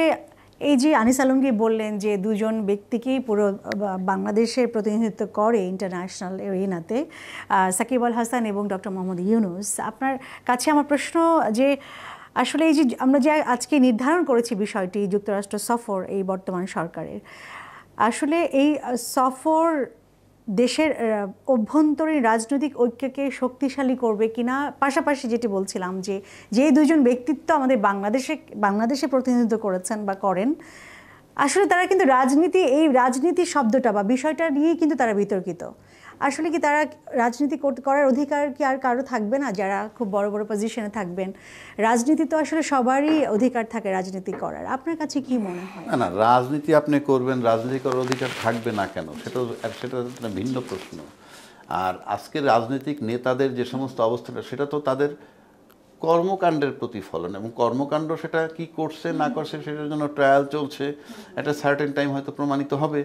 এই যে আনিস আলমগীর বললেন যে 2 জন ব্যক্তিকেই পুরো বাংলাদেশের প্রতিনিধিত্ব করে ইন্টারন্যাশনাল এরিনাতে, সাকিব আল হাসান এবং ডক্টর মোহাম্মদ ইউনূস। আপনার কাছে আমার প্রশ্ন যে আসলে এই যে আমরা যে আজকে নির্ধারণ করেছি বিষয়টি যুক্তরাষ্ট্র সফর এই বর্তমান সরকারের, আসলে এই সফর দেশের অভ্যন্তরীণ রাজনৈতিক ঐক্যকে শক্তিশালী করবে কিনা, পাশাপাশি যেটি বলছিলাম যে দুজন ব্যক্তিত্ব আমাদের বাংলাদেশে প্রতিনিধিত্ব করেছেন বা করেন, আসলে তারা কিন্তু এই রাজনীতি শব্দটা বা বিষয়টা নিয়েই কিন্তু তারা বিতর্কিত। আসলে কি তারা রাজনীতি করার অধিকার কি আর কারো থাকবে না, যারা খুব বড় বড় পজিশনে থাকবেন? রাজনীতি তো আসলে সবারই অধিকার থাকে রাজনীতি করার। আপনার কাছে কি মনে হয়? না, রাজনীতি আপনি করবেন, রাজনীতি করার অধিকার থাকবে না কেন, সেটা একটা ভিন্ন প্রশ্ন। আর আজকের রাজনৈতিক নেতাদের যে সমস্ত অবস্থাটা, সেটা তো তাদের কর্মকাণ্ডের প্রতিফলন, এবং কর্মকাণ্ড সেটা কি করছে না করছে সেটার জন্য ট্রায়াল চলছে, একটা সার্টেন টাইম হয়তো প্রমাণিত হবে।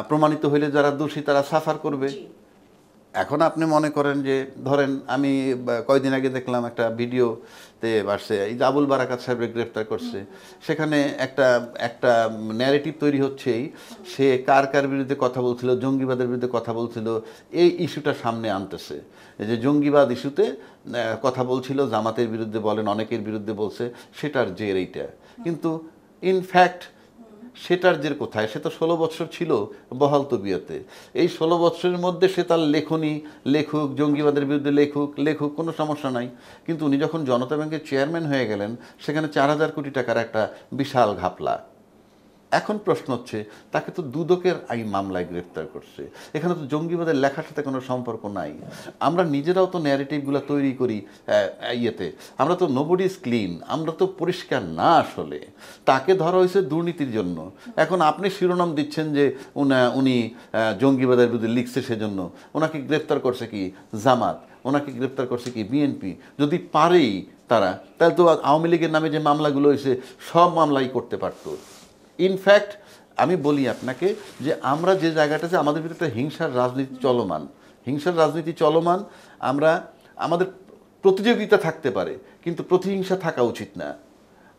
প্রমাণিত হইলে যারা দোষী তারা সাফার করবে। এখন আপনি মনে করেন যে, ধরেন আমি কয়দিন আগে দেখলাম একটা ভিডিওতে আসছে, এই যে আবুল বারাকাত সাহেবের গ্রেফতার করছে, সেখানে একটা ন্যারেটিভ তৈরি হচ্ছেই, সে কার বিরুদ্ধে কথা বলছিল, জঙ্গিবাদের বিরুদ্ধে কথা বলছিল, এই ইস্যুটা সামনে আনতেছে। এই যে জঙ্গিবাদ ইস্যুতে কথা বলছিল, জামাতের বিরুদ্ধে বলেন, অনেকের বিরুদ্ধে বলছে, সেটার জের এইটা। কিন্তু ইনফ্যাক্ট সেটার জের কোথায়? সে তো 16 বছর ছিল বহাল তবিয়তে। এই 16 বছরের মধ্যে সে তার লেখুক, জঙ্গিবাদের বিরুদ্ধে লেখুক, কোনো সমস্যা নাই। কিন্তু উনি যখন জনতা ব্যাংকের চেয়ারম্যান হয়ে গেলেন, সেখানে 4,000 কোটি টাকার একটা বিশাল ঘাপলা। এখন প্রশ্ন হচ্ছে, তাকে তো দুদকের এই মামলায় গ্রেফতার করছে, এখানে তো জঙ্গিবাদের লেখার সাথে কোনো সম্পর্ক নাই। আমরা নিজেরাও তো ন্যারেটিভগুলো তৈরি করি ইয়েতে, আমরা তো নোবডি ইজ ক্লিন, আমরা তো পরিষ্কার না। আসলে তাকে ধরা হয়েছে দুর্নীতির জন্য। এখন আপনি শিরোনাম দিচ্ছেন যে উনি জঙ্গিবাদের বিরুদ্ধে লিখছে, সেজন্য ওনাকে গ্রেফতার করছে কি জামাত, ওনাকে গ্রেফতার করছে কি বিএনপি। যদি পারেই তারা, তাহলে তো আওয়ামী লীগের নামে যে মামলাগুলো হয়েছে সব মামলাই করতে পারতো। ইনফ্যাক্ট আমি বলি আপনাকে যে, আমরা যে জায়গাটাতে আমাদের ভিতরে একটা হিংসার রাজনীতি চলমান, আমাদের প্রতিযোগিতা থাকতে পারে, কিন্তু প্রতিহিংসা থাকা উচিত না।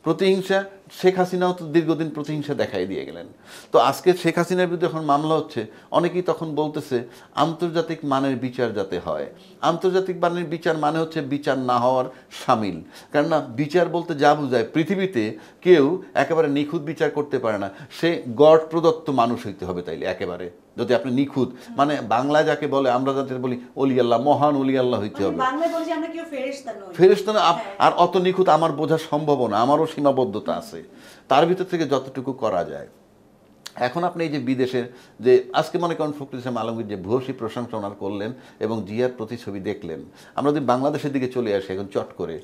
প্রতিহিংসা, শেখ হাসিনাও তো দীর্ঘদিন প্রতিহিংসা দেখাই দিয়ে গেলেন। তো আজকে শেখ হাসিনার বিরুদ্ধে যখন মামলা হচ্ছে, অনেকেই তখন বলতেছে আন্তর্জাতিক মানের বিচার যাতে হয়। আন্তর্জাতিক মানের বিচার মানে হচ্ছে বিচার না হওয়ার সামিল। কেননা বিচার বলতে যা বোঝায়, পৃথিবীতে কেউ একেবারে নিখুঁত বিচার করতে পারে না, সে গড় প্রদত্ত মানুষ হইতে হবে। তাইলে একেবারে যদি আপনি নিখুঁত, মানে বাংলায় যাকে বলে, আমরা যাদের বলি অলি আল্লাহ, মহান অলি আল্লাহ হইতে হবে। ফেরেশতা না, আর অত নিখুঁত আমার বোঝা সম্ভব না, আমারও সীমাবদ্ধতা আছে, তার ভিতর থেকে যতটুকু করা যায়। এখন আপনি এই যে বিদেশের যে, আজকে মনে করেন ফখরুল ইসলাম আলমগীর যে ভূয়সী প্রশংসা ওনার করলেন এবং জিয়ার প্রতিছবি দেখলেন, আমরা যদি বাংলাদেশের দিকে চলে আসি এখন চট করে,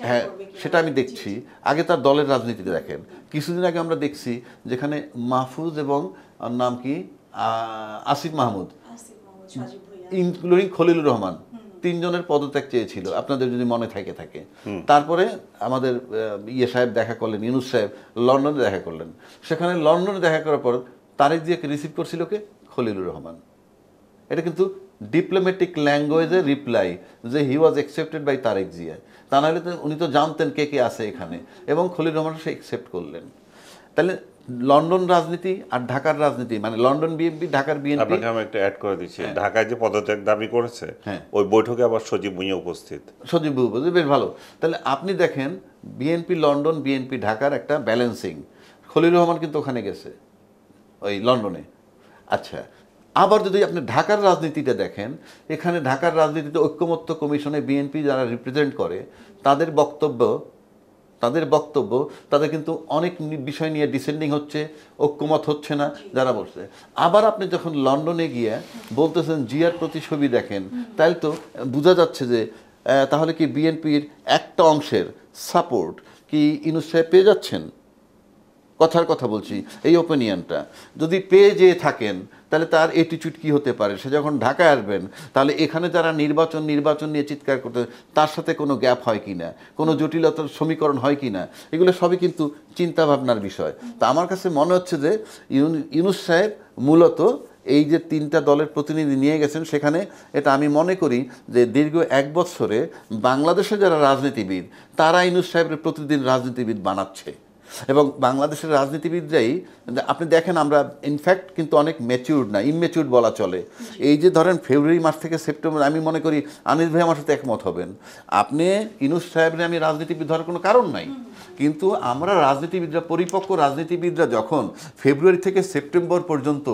হ্যাঁ সেটা আমি দেখছি। আগে তার দলের রাজনীতিতে দেখেন, কিছুদিন আগে আমরা দেখছি যেখানে মাহফুজ এবং নাম কি আসিফ মাহমুদ, ইনক্লুডিং খলিলুর রহমান, 3 জনের পদত্যাগ চেয়েছিল, আপনাদের যদি মনে থাকে। তারপরে আমাদের সাহেব দেখা করলেন, ইউনূস সাহেব লন্ডনে দেখা করলেন। সেখানে লন্ডনে দেখা করার পর তারেক জিয়াকে রিসিভ করছিল কে? খলিলুর রহমান। এটা কিন্তু ডিপ্লোম্যাটিক ল্যাঙ্গুয়েজের রিপ্লাই যে he was accepted by Tarek Zia. তা নাহলে তো উনি তো জানতেন কে কে আছে এখানে, এবং খলিলুর রহমান সে অ্যাকসেপ্ট করলেন। তাহলে লন্ডন রাজনীতি আর ঢাকার রাজনীতি, মানে লন্ডন বিএনপি, ঢাকার বিএনপি। আপনাকে আমি একটা অ্যাড করে দিচ্ছি, ঢাকায় যে পদত্যাগ দাবি করেছে, ওই বৈঠকে আবার সজীব ভুঁইয়া উপস্থিত। বেশ ভালো। তাহলে আপনি দেখেন, বিএনপি লন্ডন, বিএনপি ঢাকার একটা ব্যালেন্সিং। খলিলুর রহমান কিন্তু ওখানে গেছে, ওই লন্ডনে। আচ্ছা, আবার যদি আপনি ঢাকার রাজনীতিটা দেখেন, এখানে ঢাকার রাজনীতিতে ঐক্যমত্য কমিশনে বিএনপি যারা রিপ্রেজেন্ট করে, তাদের বক্তব্য তাদের কিন্তু অনেক বিষয় নিয়ে ডিসেন্ডিং হচ্ছে, ঐক্যমত হচ্ছে না যারা বলছে। আবার আপনি যখন লন্ডনে গিয়ে বলতেছেন জিয়ার প্রতিছবি দেখেন, তাহলে তো বোঝা যাচ্ছে যে তাহলে কি বিএনপির একটা অংশের সাপোর্ট কি ইউনূস সাহেব পেয়ে যাচ্ছেন? কথার কথা বলছি, এই ওপিনিয়নটা যদি পেয়ে যেয়ে থাকেন, তাহলে তার অ্যাটিটিউড কী হতে পারে? সে যখন ঢাকায় আসবেন, তাহলে এখানে যারা নির্বাচন নিয়ে চিৎকার করতে, তার সাথে কোনো গ্যাপ হয় কি না, কোনো জটিলতার সমীকরণ হয় কি না, এগুলো সবই কিন্তু চিন্তাভাবনার বিষয়। তা আমার কাছে মনে হচ্ছে যে ইউনূস সাহেব মূলত এই যে 3টা দলের প্রতিনিধি নিয়ে গেছেন, সেখানে এটা আমি মনে করি যে দীর্ঘ 1 বছরে বাংলাদেশে যারা রাজনীতিবিদ, তারা ইউনূস সাহেবের প্রতিদিন রাজনীতিবিদ বানাচ্ছে। এবং বাংলাদেশের রাজনীতিবিদরাই আপনি দেখেন আমরা ইনফ্যাক্ট কিন্তু অনেক ম্যাচিউর্ড না, ইমম্যাচিউর্ড বলা চলে। এই যে ধরেন ফেব্রুয়ারি মাস থেকে সেপ্টেম্বর, আমি মনে করি আনিস ভাই আমার সাথে একমত হবেন, আপনি ইউনূস সাহেবরে আমি রাজনীতিবিদ ধরার কোনো কারণ নাই, কিন্তু আমরা রাজনীতিবিদরা, পরিপক্ক রাজনীতিবিদরা যখন ফেব্রুয়ারি থেকে সেপ্টেম্বর পর্যন্ত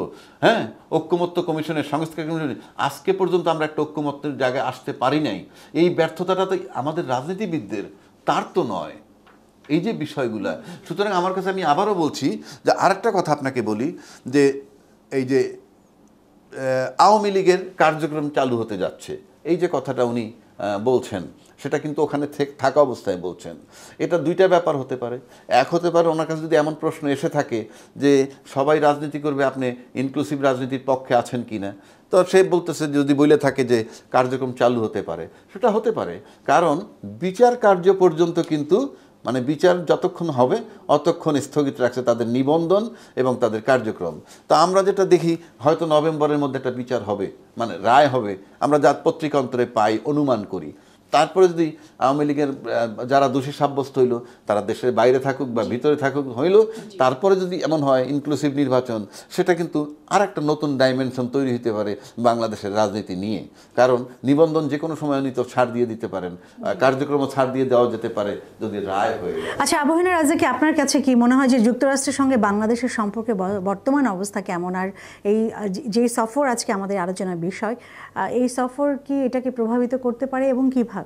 হ্যাঁ ঐক্যমত্য কমিশনের, সংস্কার কমিশনের, আজকে পর্যন্ত আমরা একটা ঐক্যমত্যের জায়গায় আসতে পারি নাই, এই ব্যর্থতাটা তো আমাদের রাজনীতিবিদদের, তার তো নয়। এই যে বিষয়গুলা, সুতরাং আমার কাছে আমি আবারও বলছি যে আরেকটা কথা আপনাকে বলি যে এই যে আওয়ামী লীগের কার্যক্রম চালু হতে যাচ্ছে, এই যে কথাটা উনি বলছেন, সেটা কিন্তু ওখানে থাকা অবস্থায় বলছেন। এটা দুইটা ব্যাপার হতে পারে। এক হতে পারে ওনার কাছে যদি এমন প্রশ্ন এসে থাকে যে সবাই রাজনীতি করবে, আপনি ইনক্লুসিভ রাজনীতির পক্ষে আছেন কি না, তো সে বলতেছে যদি বলে থাকে যে কার্যক্রম চালু হতে পারে, সেটা হতে পারে। কারণ বিচার কার্য পর্যন্ত কিন্তু মানে বিচার যতক্ষণ হবে অতক্ষণ স্থগিত রাখছে তাদের নিবন্ধন এবং তাদের কার্যক্রম। তা আমরা যেটা দেখি হয়তো নভেম্বরের মধ্যে একটা বিচার হবে, মানে রায় হবে, আমরা যা পত্রিকা অন্তরে পাই, অনুমান করি। তারপরে যদি আওয়ামী লীগের যারা দোষী সাব্যস্ত হইল তারা দেশের বাইরে থাকুক বা ভিতরে থাকুক হইল, তারপরে যদি এমন হয় ইনক্লুসিভ নির্বাচন, সেটা কিন্তু আর একটা নতুন ডাইমেনশন তৈরি হতে পারে বাংলাদেশের রাজনীতি নিয়ে। কারণ নিবন্ধন যে কোনো সময় উনি তো ছাড় দিয়ে দিতে পারেন, কার্যক্রমও ছাড় দিয়ে দেওয়া যেতে পারে যদি রায় হয়ে যায়। আচ্ছা, আবহাওয়া রাজা, কি আপনার কাছে কি মনে হয় যে যুক্তরাষ্ট্রের সঙ্গে বাংলাদেশের সম্পর্কে বর্তমান অবস্থা কেমন, আর এই যে সফর আজকে আমাদের আলোচনার বিষয়, এই সফর কি এটাকে প্রভাবিত করতে পারে এবং কিভাবে?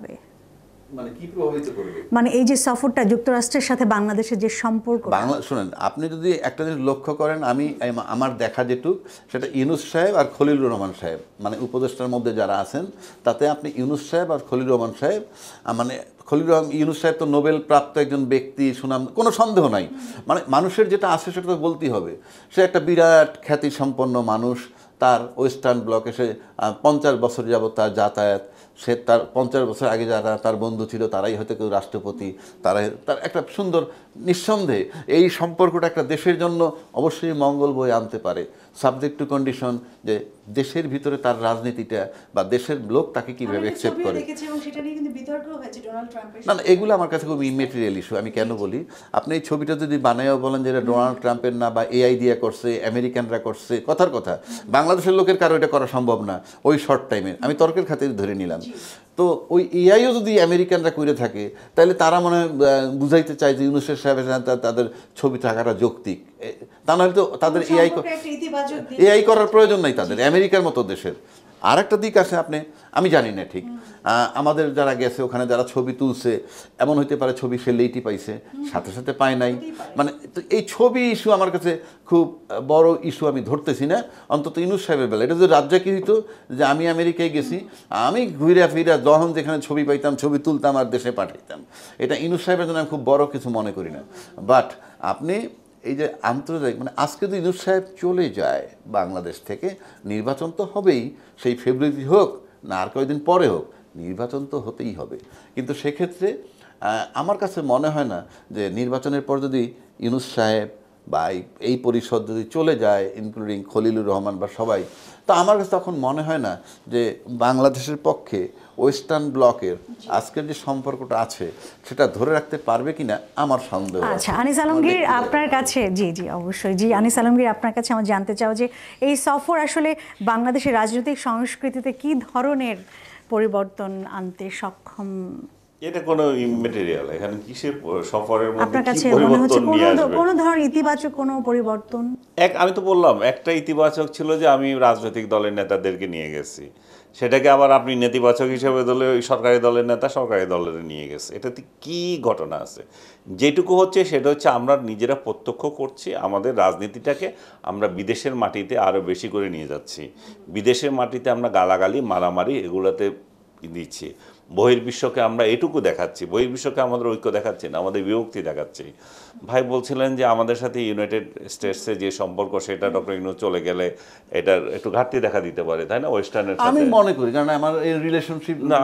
মানে কি প্রভাবিত করবে? মানে এই যে সফরটা যুক্তরাষ্ট্রের সাথে বাংলাদেশের যে সম্পর্ক, শুনেন, আপনি যদি একটা জিনিস লক্ষ্য করেন, আমি আমার দেখা যেটুক সেটা ইউনূস সাহেব আর খলিলুর রহমান সাহেব, মানে উপদেষ্টার মধ্যে যারা আছেন তাতে আপনি ইউনূস সাহেব আর খলিলুর রহমান সাহেব, মানে ইউনূস সাহেব তো নোবেল প্রাপ্ত একজন ব্যক্তি, সুনাম, কোনো সন্দেহ নাই। মানে মানুষের যেটা আছে সেটা তো বলতেই হবে, সে একটা বিরাট খ্যাতিসম্পন্ন মানুষ, তার ওয়েস্টার্ন ব্লকে সে 50 বছর যাবত তার যাতায়াত, সে তার 50 বছর আগে যারা তার বন্ধু ছিল তারাই হয়তো কেউ রাষ্ট্রপতি, তার একটা সুন্দর, নিঃসন্দেহে এই সম্পর্কটা একটা দেশের জন্য অবশ্যই মঙ্গল বয়ে আনতে পারে, সাবজেক্ট টু কন্ডিশন যে দেশের ভিতরে তার রাজনীতিটা বা দেশের লোক তাকে কীভাবে অ্যাকসেপ্ট করে। না না, এগুলো আমার কাছে খুব ইমেটেরিয়াল ইস্যু। আমি কেন বলি, আপনি এই ছবিটা যদি বানায়ও বলেন যে এটা ডোনাল্ড ট্রাম্পের না বা এআই দিয়ে করছে, আমেরিকানরা করছে, কথার কথা, বাংলাদেশের লোকের কারো এটা করা সম্ভব না ওই শর্ট টাইমে, আমি তর্কের খাতিরে ধরে নিলাম। তো ওই এআইও যদি আমেরিকানরা করে থাকে তাহলে তারা মনে হয় বুঝাইতে চায় যে ইউনূস সাহেবের তাদের ছবি থাকাটা যৌক্তিক, তা নাহলে তো তাদের এআই করার প্রয়োজন নাই তাদের, আমেরিকার মতো দেশের। আর একটা দিক আছে, আমি জানি না ঠিক, আমাদের যারা গেছে ওখানে যারা ছবি তুলছে, এমন হইতে পারে ছবি সে লেটই পাইছে, সাথে সাথে পায় নাই, মানে এই ছবি ইস্যু আমার কাছে খুব বড় ইস্যু আমি ধরতেছি না, অন্তত ইউনূস সাহেবের বেলা। এটা যদি রাজ্যে কি হইতো যে আমি আমেরিকায় গেছি, আমি ঘুরে ফিরে যখন যেখানে ছবি পাইতাম ছবি তুলতাম আর দেশে পাঠাইতাম, এটা ইউনূস সাহেবের জন্য আমি খুব বড় কিছু মনে করি না। বাট আপনি এই যে আন্তর্জাতিক, মানে আজকে যদি ইউনূস সাহেব চলে যায় বাংলাদেশ থেকে, নির্বাচন তো হবেই, সেই ফেব্রুয়ারি হোক না আর কয়েকদিন পরে হোক, নির্বাচন তো হতেই হবে। কিন্তু সেক্ষেত্রে আমার কাছে মনে হয় না যে নির্বাচনের পর যদি ইউনূস সাহেব বা এই পরিষদ যদি চলে যায়, ইনক্লুডিং খলিলুর রহমান বা সবাই, তো আমার কাছে তখন মনে হয় না যে বাংলাদেশের পক্ষে ওয়েস্টার্ন ব্লকের আজকের যে সম্পর্কটা আছে সেটা ধরে রাখতে পারবে কিনা আমার সন্দেহ। আচ্ছা, আনিস আলমগীর আপনার কাছে, জি অবশ্যই, জি আনিস আলমগীর আপনার কাছে আমার জানতে চাও যে এই সফর আসলে বাংলাদেশের রাজনৈতিক সংস্কৃতিতে কি ধরনের পরিবর্তন আনতে সক্ষম? এটা কোনো ইমেটেরিয়াল, এখানে কিসের সফরের মধ্যে আপনার কাছে কি মনে হচ্ছে পরিবর্তন নিয়ে আসবে? কোনো ধরনের ইতিবাচক কোনো পরিবর্তন? আমি তো বললাম একটা ইতিবাচক ছিল যে আমি রাজনৈতিক দলের নেতাদেরকে নিয়ে গেছি, সেটাকে আবার আপনি নেতিবাচক হিসেবে দলে ওই সরকারি দলের নেতা সরকারি দলের নিয়ে গেছে, এটাতে কি ঘটনা আছে? যেটুকু হচ্ছে সেটা হচ্ছে আমরা নিজেরা প্রত্যক্ষ করছি, আমাদের রাজনীতিটাকে আমরা বিদেশের মাটিতে আরও বেশি করে নিয়ে যাচ্ছি, বিদেশের মাটিতে আমরা গালাগালি মারামারি এগুলোতে দিচ্ছি, বহির্বিশ্বকে আমরা এটুকু দেখাচ্ছি, বহির্বিশ্বকে আমাদের ঐক্য দেখাচ্ছি না, আমাদের বিভক্তি দেখাচ্ছি। ভাই বলছিলেন যে আমাদের সাথে ইউনাইটেড স্টেটসে যে সম্পর্ক সেটা ডক্টর ইউনূস চলে গেলে এটার একটু ঘাটতি দেখা দিতে পারে, তাই না? ওয়েস্টার্নের সাথে আমি মনে করি, কারণ আমার এই রিলেশনশিপ না,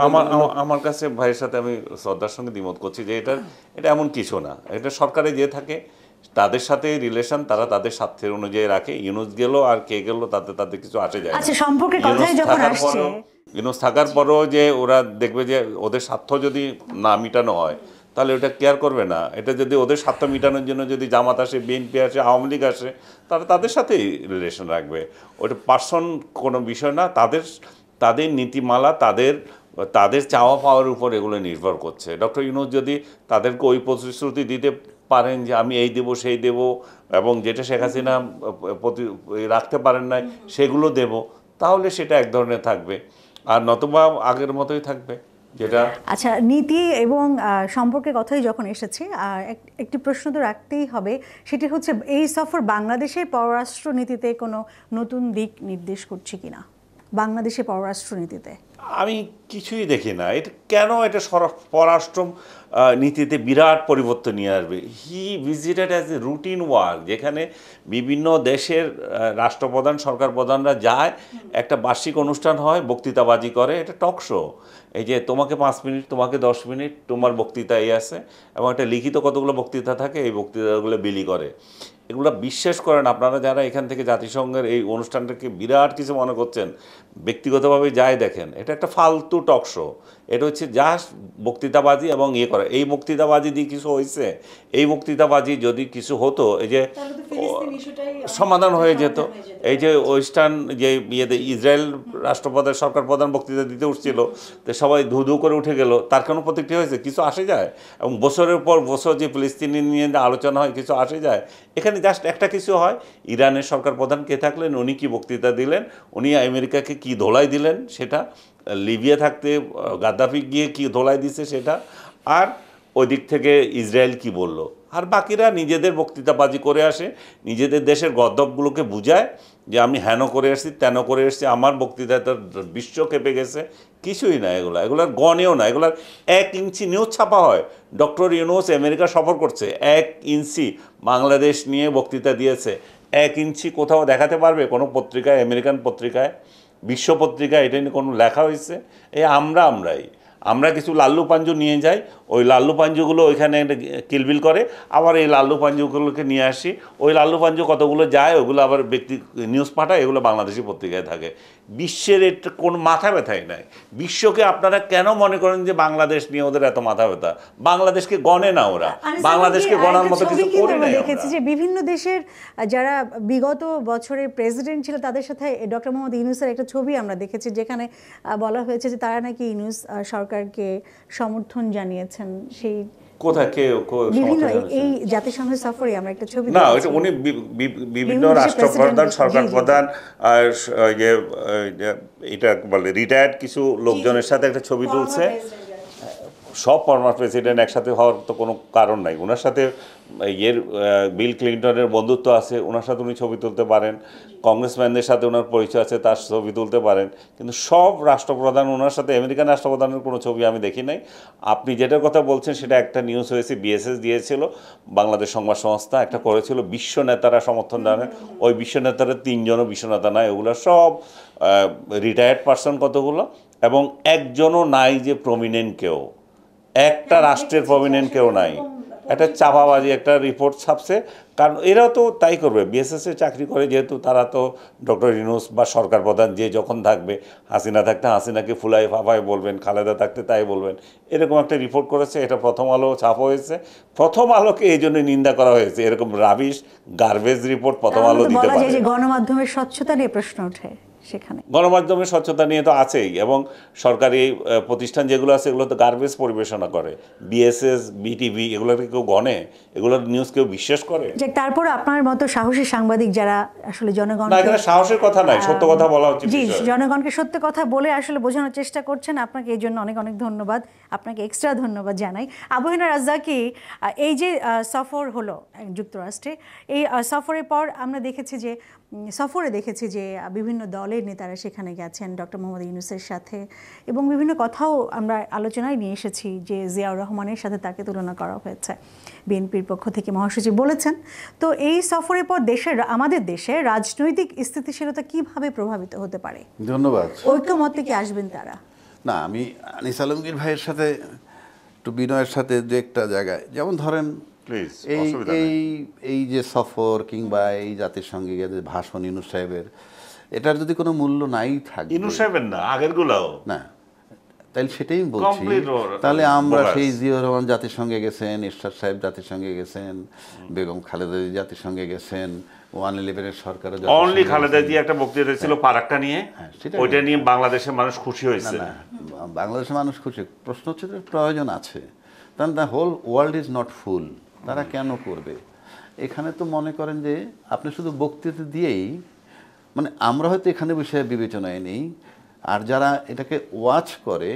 আমার কাছে ভাইয়ের সাথে আমি শ্রদ্ধার সঙ্গে দ্বিমত করছি যে এটা এমন কিছু না, এটা সরকারে যে থাকে তাদের সাথে রিলেশন তারা তাদের স্বার্থের অনুযায়ী রাখে, ইউনূস গেল আর কে গেল তাতে তাদের কিছু আসে যায় না। আচ্ছা, সম্পর্কের কথাই যখন আসছে, ইউনূস থাকার পরও যে ওরা দেখবে যে ওদের স্বার্থ যদি না মিটানো হয় তাহলে ওটা কেয়ার করবে না? এটা যদি ওদের স্বার্থ মেটানোর জন্য যদি জামাত আসে, বিএনপি আসে, আওয়ামী লীগ আসে, তারা তাদের সাথেই রিলেশন রাখবে। ওটা পার্সন কোনো বিষয় না, তাদের নীতিমালা, তাদের চাওয়া পাওয়ার উপর এগুলো নির্ভর করছে। ডক্টর ইউনূস যদি তাদেরকে ওই প্রতিশ্রুতি দিতে পারেন যে আমি এই দেব সেই দেব, এবং যেটা শেখ হাসিনা রাখতে পারেন নাই সেগুলো দেব, তাহলে সেটা এক ধরনের থাকবে, আর নতুবা আগের মতোই থাকবে। যেটা আচ্ছা, নীতি এবং সম্পর্কের কথাই যখন এসেছে, একটি প্রশ্ন তো রাখতেই হবে, সেটি হচ্ছে এই সফর বাংলাদেশের পররাষ্ট্র নীতিতে কোনো নতুন দিক নির্দেশ করছে কিনা, বাংলাদেশের পররাষ্ট্র নীতিতে? আমি কিছুই দেখি না এটা কেন এটা পররাষ্ট্র নীতিতে বিরাট পরিবর্তন নিয়ে আসবে। He visited as a routine work, যেখানে বিভিন্ন দেশের রাষ্ট্রপ্রধান, সরকার প্রধানরা যায়, একটা বার্ষিক অনুষ্ঠান হয়, বক্তৃতাবাজি করে, এটা টক শো। এই যে তোমাকে 5 মিনিট, তোমাকে 10 মিনিট, তোমার বক্তৃতা এই আছে, এবং একটা লিখিত কতগুলো বক্তৃতা থাকে, এই বক্তৃতাগুলো বিলি করে। এগুলো বিশ্বাস করেন আপনারা যারা এখান থেকে জাতিসংঘের এই অনুষ্ঠানটাকে বিরাট কিছু মনে করছেন, ব্যক্তিগতভাবে যাই দেখেন, এটা একটা ফালতু টক শো। এটা হচ্ছে জাস্ট বক্তৃতাবাজি এবং ইয়ে করে। এই বক্তৃতাবাজি দিয়ে কিছু হয়েছে? এই বক্তৃতাবাজি যদি কিছু হতো, এই যে সমাধান হয়ে যেত। এই যে ওয়েস্টার্ন যে ইয়েতে ইসরায়েল রাষ্ট্রপ্রধান, সরকার প্রধান বক্তৃতা দিতে উঠছিল, তো সবাই ধু ধু করে উঠে গেল, তার কোনো প্রতিক্রিয়া হয়েছে? কিছু আসে যায়? এবং বছরের পর বছর যে ফিলিস্তিনি নিয়ে আলোচনা হয়, কিছু আসে যায়? এখানে জাস্ট একটা কিছু হয়, ইরানের সরকার প্রধান কে থাকলেন, উনি কি বক্তৃতা দিলেন, উনি আমেরিকাকে কি ধোলাই দিলেন সেটা, লিবিয়া থাকতে গাদ্দাফি গিয়ে কি ধোলাই দিছে সেটা, আর ওই দিক থেকে ইসরায়েল কি বলল, আর বাকিরা নিজেদের বক্তৃতাবাজি করে আসে, নিজেদের দেশের গদ্দপগুলোকে বুঝায় যে আমি হেন করে এসেছি, তেন করে এসেছি, আমার বক্তৃতায় তো বিশ্ব কেঁপে গেছে। কিছুই না, এগুলার গণেও না, এগুলার 1 ইঞ্চি নিউজ ছাপা হয়। ডক্টর ইউনূস আমেরিকা সফর করছে, 1 ইঞ্চি বাংলাদেশ নিয়ে বক্তৃতা দিয়েছে, 1 ইঞ্চি কোথাও দেখাতে পারবে কোনো পত্রিকায়, আমেরিকান পত্রিকায়, বিশ্ব পত্রিকায় এটা নিয়ে কোনো লেখা হয়েছে? এই আমরা কিছু লাল্লু পাঞ্জু নিয়ে যাই, ওই লাল্লু পাঞ্জুগুলো ওইখানে একটা কিলবিল করে, আবার এই লাল্লু পাঞ্জুগুলোকে নিয়ে আসি, ওই লাল্লু পাঞ্জু কতগুলো যায়, ওগুলো আবার ব্যক্তি নিউজ পাঠায়, এগুলো বাংলাদেশি পত্রিকায় থাকে। বিশ্বের এটা কোনো মাথা ব্যথাই নাই। বিশ্বকে আপনারা কেন মনে করেন যে বাংলাদেশ নিয়ে ওদের এত মাথা ব্যথা? বাংলাদেশকে গণে না ওরা, বাংলাদেশকে গণার মতো কিছু করে নাই। দেখেছি যে বিভিন্ন দেশের যারা বিগত বছরের প্রেসিডেন্ট ছিল, তাদের সাথে ডক্টর মোহাম্মদ ইউনূসের একটা ছবি আমরা দেখেছি, যেখানে বলা হয়েছে যে তারা নাকি ইউনূস সরকারকে সমর্থন জানিয়েছেন। সেই কোথায় বিভিন্ন এই জাতিসংঘ সফরে আমরা একটা ছবি না, ওইটা উনি বিভিন্ন রাষ্ট্রপ্রধান, সরকার প্রধান, আর এটা বলে রিটায়ার্ড কিছু লোকজনের সাথে একটা ছবি তুলছে। সব ফর্মার প্রেসিডেন্ট একসাথে হওয়ার তো কোনো কারণ নাই। ওনার সাথে বিল ক্লিন্টনের বন্ধুত্ব আছে, ওনার সাথে উনি ছবি তুলতে পারেন, কংগ্রেসম্যানদের সাথে ওনার পরিচয় আছে, তার ছবি তুলতে পারেন, কিন্তু সব রাষ্ট্রপ্রধান ওনার সাথে, আমেরিকান রাষ্ট্রপ্রধানের কোনো ছবি আমি দেখি নাই। আপনি যেটার কথা বলছেন সেটা একটা নিউজ হয়েছে, বিএসএস দিয়েছিল, বাংলাদেশ সংবাদ সংস্থা একটা করেছিল, বিশ্ব নেতারা সমর্থন জানেন। ওই বিশ্ব নেতারা 3 জনও বিশ্ব নেতা নয়, ওগুলো সব রিটায়ার্ড পার্সন কতগুলো, এবং একজনও নাই যে প্রমিনেন্ট কেউ, একটা রাষ্ট্রের প্রমিনেন্ট কেউ নাই। একটা চাপাবাজি একটা রিপোর্ট ছাপছে, কারণ এরাও তো তাই করবে, বিএসএসে চাকরি করে যেহেতু, তারা তো ডক্টর ইউনূস বা সরকার প্রধান যে যখন থাকবে, হাসিনা থাকতে হাসিনাকে ফুলাই ফাফাই বলবেন, খালেদা থাকতে তাই বলবেন, এরকম একটা রিপোর্ট করেছে। এটা প্রথম আলো ছাপা হয়েছে, প্রথম আলোকে এই জন্য নিন্দা করা হয়েছে, এরকম রাবিশ গার্বেজ রিপোর্ট প্রথম আলো দিতে পারে। গণমাধ্যমের স্বচ্ছতা নিয়ে প্রশ্ন ওঠে সেখানে। গণমাধ্যমের স্বচ্ছতা নিয়ে তো আছেই, এবং সরকারি প্রতিষ্ঠান যেগুলো আছে এগুলো তো গার্বেজ পরিবেশনা করে, বিএসএস, বিটিভি, এগুলোকে কেউ গণে? এগুলোর নিউজ কেউ বিশ্বাস করে? যে তারপর আপনার মতো সাহসী সাংবাদিক যারা আসলে জনগণ, না, এখানে সাহসের কথা নাই, সত্য কথা বলা উচিত। জি, জনগণকে সত্য কথা বলে আসলে বোঝানোর চেষ্টা করছেন, আপনাকে এই জন্য অনেক অনেক ধন্যবাদ, আপনাকে এক্সট্রা ধন্যবাদ জানাই। আবু হেনা রাজ্জাকি, এই যে সফর হলো যুক্তরাষ্ট্রে, এই সফরের পর আমরা দেখেছি যে বিভিন্ন দলের নেতারা সেখানে গেছেন ডক্টর মোহাম্মদ ইউনূসের সাথে, এবং বিভিন্ন কথাও আমরা আলোচনায় নিয়ে এসেছি যে জিয়াউর রহমানের সাথে তাকে তুলনা করা হয়েছে, বিএনপির পক্ষ থেকে মহাসচিব বলেছেন। তো এই সফরের পর আমাদের দেশের রাজনৈতিক স্থিতিশীলতা কিভাবে প্রভাবিত হতে পারে? ধন্যবাদ। ঐক্যমত্যে কি আসবেন তারা? না, আমি আনিস আলমগীর ভাইয়ের সাথে একটু বিনয়ের সাথে যে একটা জায়গায়, যেমন ধরেন এই যে সফর কিংবা এই জাতিসংঘে যে ভাষণ ইউনূস সাহেবের, এটার যদি কোনো মূল্য নাই থাকে, ইউনূস সাহেবের না, আগেরগুলোও না, তাহলে সেটাই আমি বলছি। Complete তাহলে আমরা bogus। সেই জিয়াউর রহমান জাতিসংঘে গেছেন, এরশাদ সাহেব জাতিসংঘে গেছেন, বেগম খালেদা জিয়া জাতিসংঘে গেছেন, 111-এর সরকারও অনলি জাতিসংঘে খালেদা গেছেন। জিয়া একটা বক্তৃতা ছিল ফারাক্কা নিয়ে, সেটা ওইটা নিয়ে বাংলাদেশের মানুষ খুশি হয়েছে। না, বাংলাদেশের মানুষ খুশি। প্রশ্ন হচ্ছে যে প্রয়োজন আছে, কারণ the whole world is not fool. তারা কেন করবে? এখানে তো মনে করেন যে আপনি শুধু বক্তৃতা দিয়েই, মানে আমরা হয়তো এখানে বিষয়ে বিবেচনায় নেই, আর যারা এটাকে ওয়াচ করে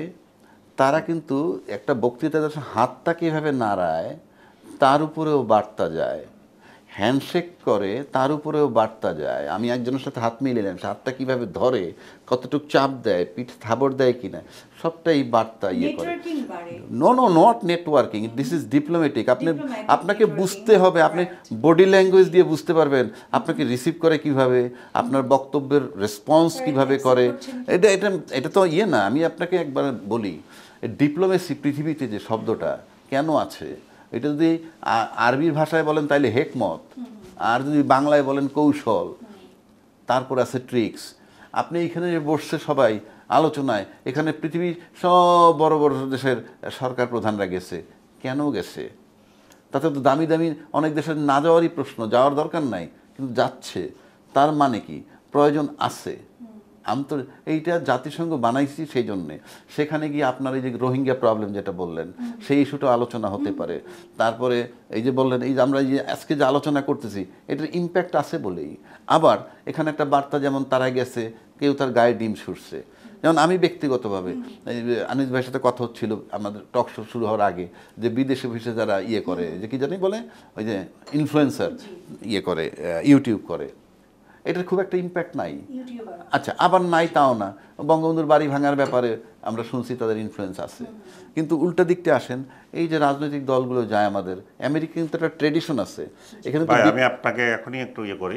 তারা কিন্তু একটা বক্তৃতা যখন হাতটা কীভাবে নাড়ায় তার উপরেও বার্তা যায়, হ্যান্ডশেক করে তার উপরেও বার্তা যায়। আমি একজনের সাথে হাত মিলিলাম, সে হাতটা কীভাবে ধরে, কতটুকু চাপ দেয়, পিঠ থাবড় দেয় কিনা, সবটাই বার্তা ইয়ে করে। No no not networking, this is diplomatic. আপনাকে বুঝতে হবে, আপনি বডি ল্যাঙ্গুয়েজ দিয়ে বুঝতে পারবেন আপনাকে রিসিভ করে কিভাবে, আপনার বক্তব্যের রেসপন্স কিভাবে করে। এটা এটা এটা তো ইয়ে না। আমি আপনাকে একবার বলি, ডিপ্লোমেসি পৃথিবীতে যে শব্দটা কেন আছে, এটা যদি আরবি ভাষায় বলেন তাহলে হেকমত, আর যদি বাংলায় বলেন কৌশল, তারপর আছে ট্রিক্স। আপনি এখানে যে বসছে সবাই আলোচনায়, এখানে পৃথিবীর সব বড় বড় দেশের সরকার প্রধানরা গেছে, কেন গেছে? তাতে তো দামি দামি অনেক দেশের না যাওয়ারই প্রশ্ন, যাওয়ার দরকার নাই, কিন্তু যাচ্ছে। তার মানে কি প্রয়োজন আছে? এইটা জাতিসংঘ বানাইছি সেই জন্যে। সেখানে গিয়ে আপনার এই যে রোহিঙ্গা প্রবলেম যেটা বললেন, সেই ইস্যুটা আলোচনা হতে পারে। তারপরে এই যে বললেন, এই যে আমরা এই যে আজকে যে আলোচনা করতেছি, এটার ইম্প্যাক্ট আছে বলেই। আবার এখানে একটা বার্তা, যেমন তারা গেছে, কেউ তার গায়ে ডিম ছুটছে। যেমন আমি ব্যক্তিগতভাবে আনিস ভাইয়ের সাথে কথা হচ্ছিল আমাদের টক শো শুরু হওয়ার আগে, যে বিদেশে বসে যারা ইয়ে করে, যে কি জানি বলে, ওই যে ইনফ্লুয়েন্সার ইয়ে করে, ইউটিউব করে, এটার খুব একটা ইম্প্যাক্ট নাই। আচ্ছা, আবার নাই তাও না, বঙ্গবন্ধুর বাড়ি ভাঙার ব্যাপারে আমরা শুনছি তাদের ইনফ্লুয়েন্স আছে। কিন্তু উল্টা দিকটা আসেন, এই যে রাজনৈতিক দলগুলো যায় আমাদের, আমেরিকা কিন্তু একটা ট্রেডিশন আছে এখানে। ভাই আমি আপনাকে এখনই একটু ইয়ে করি,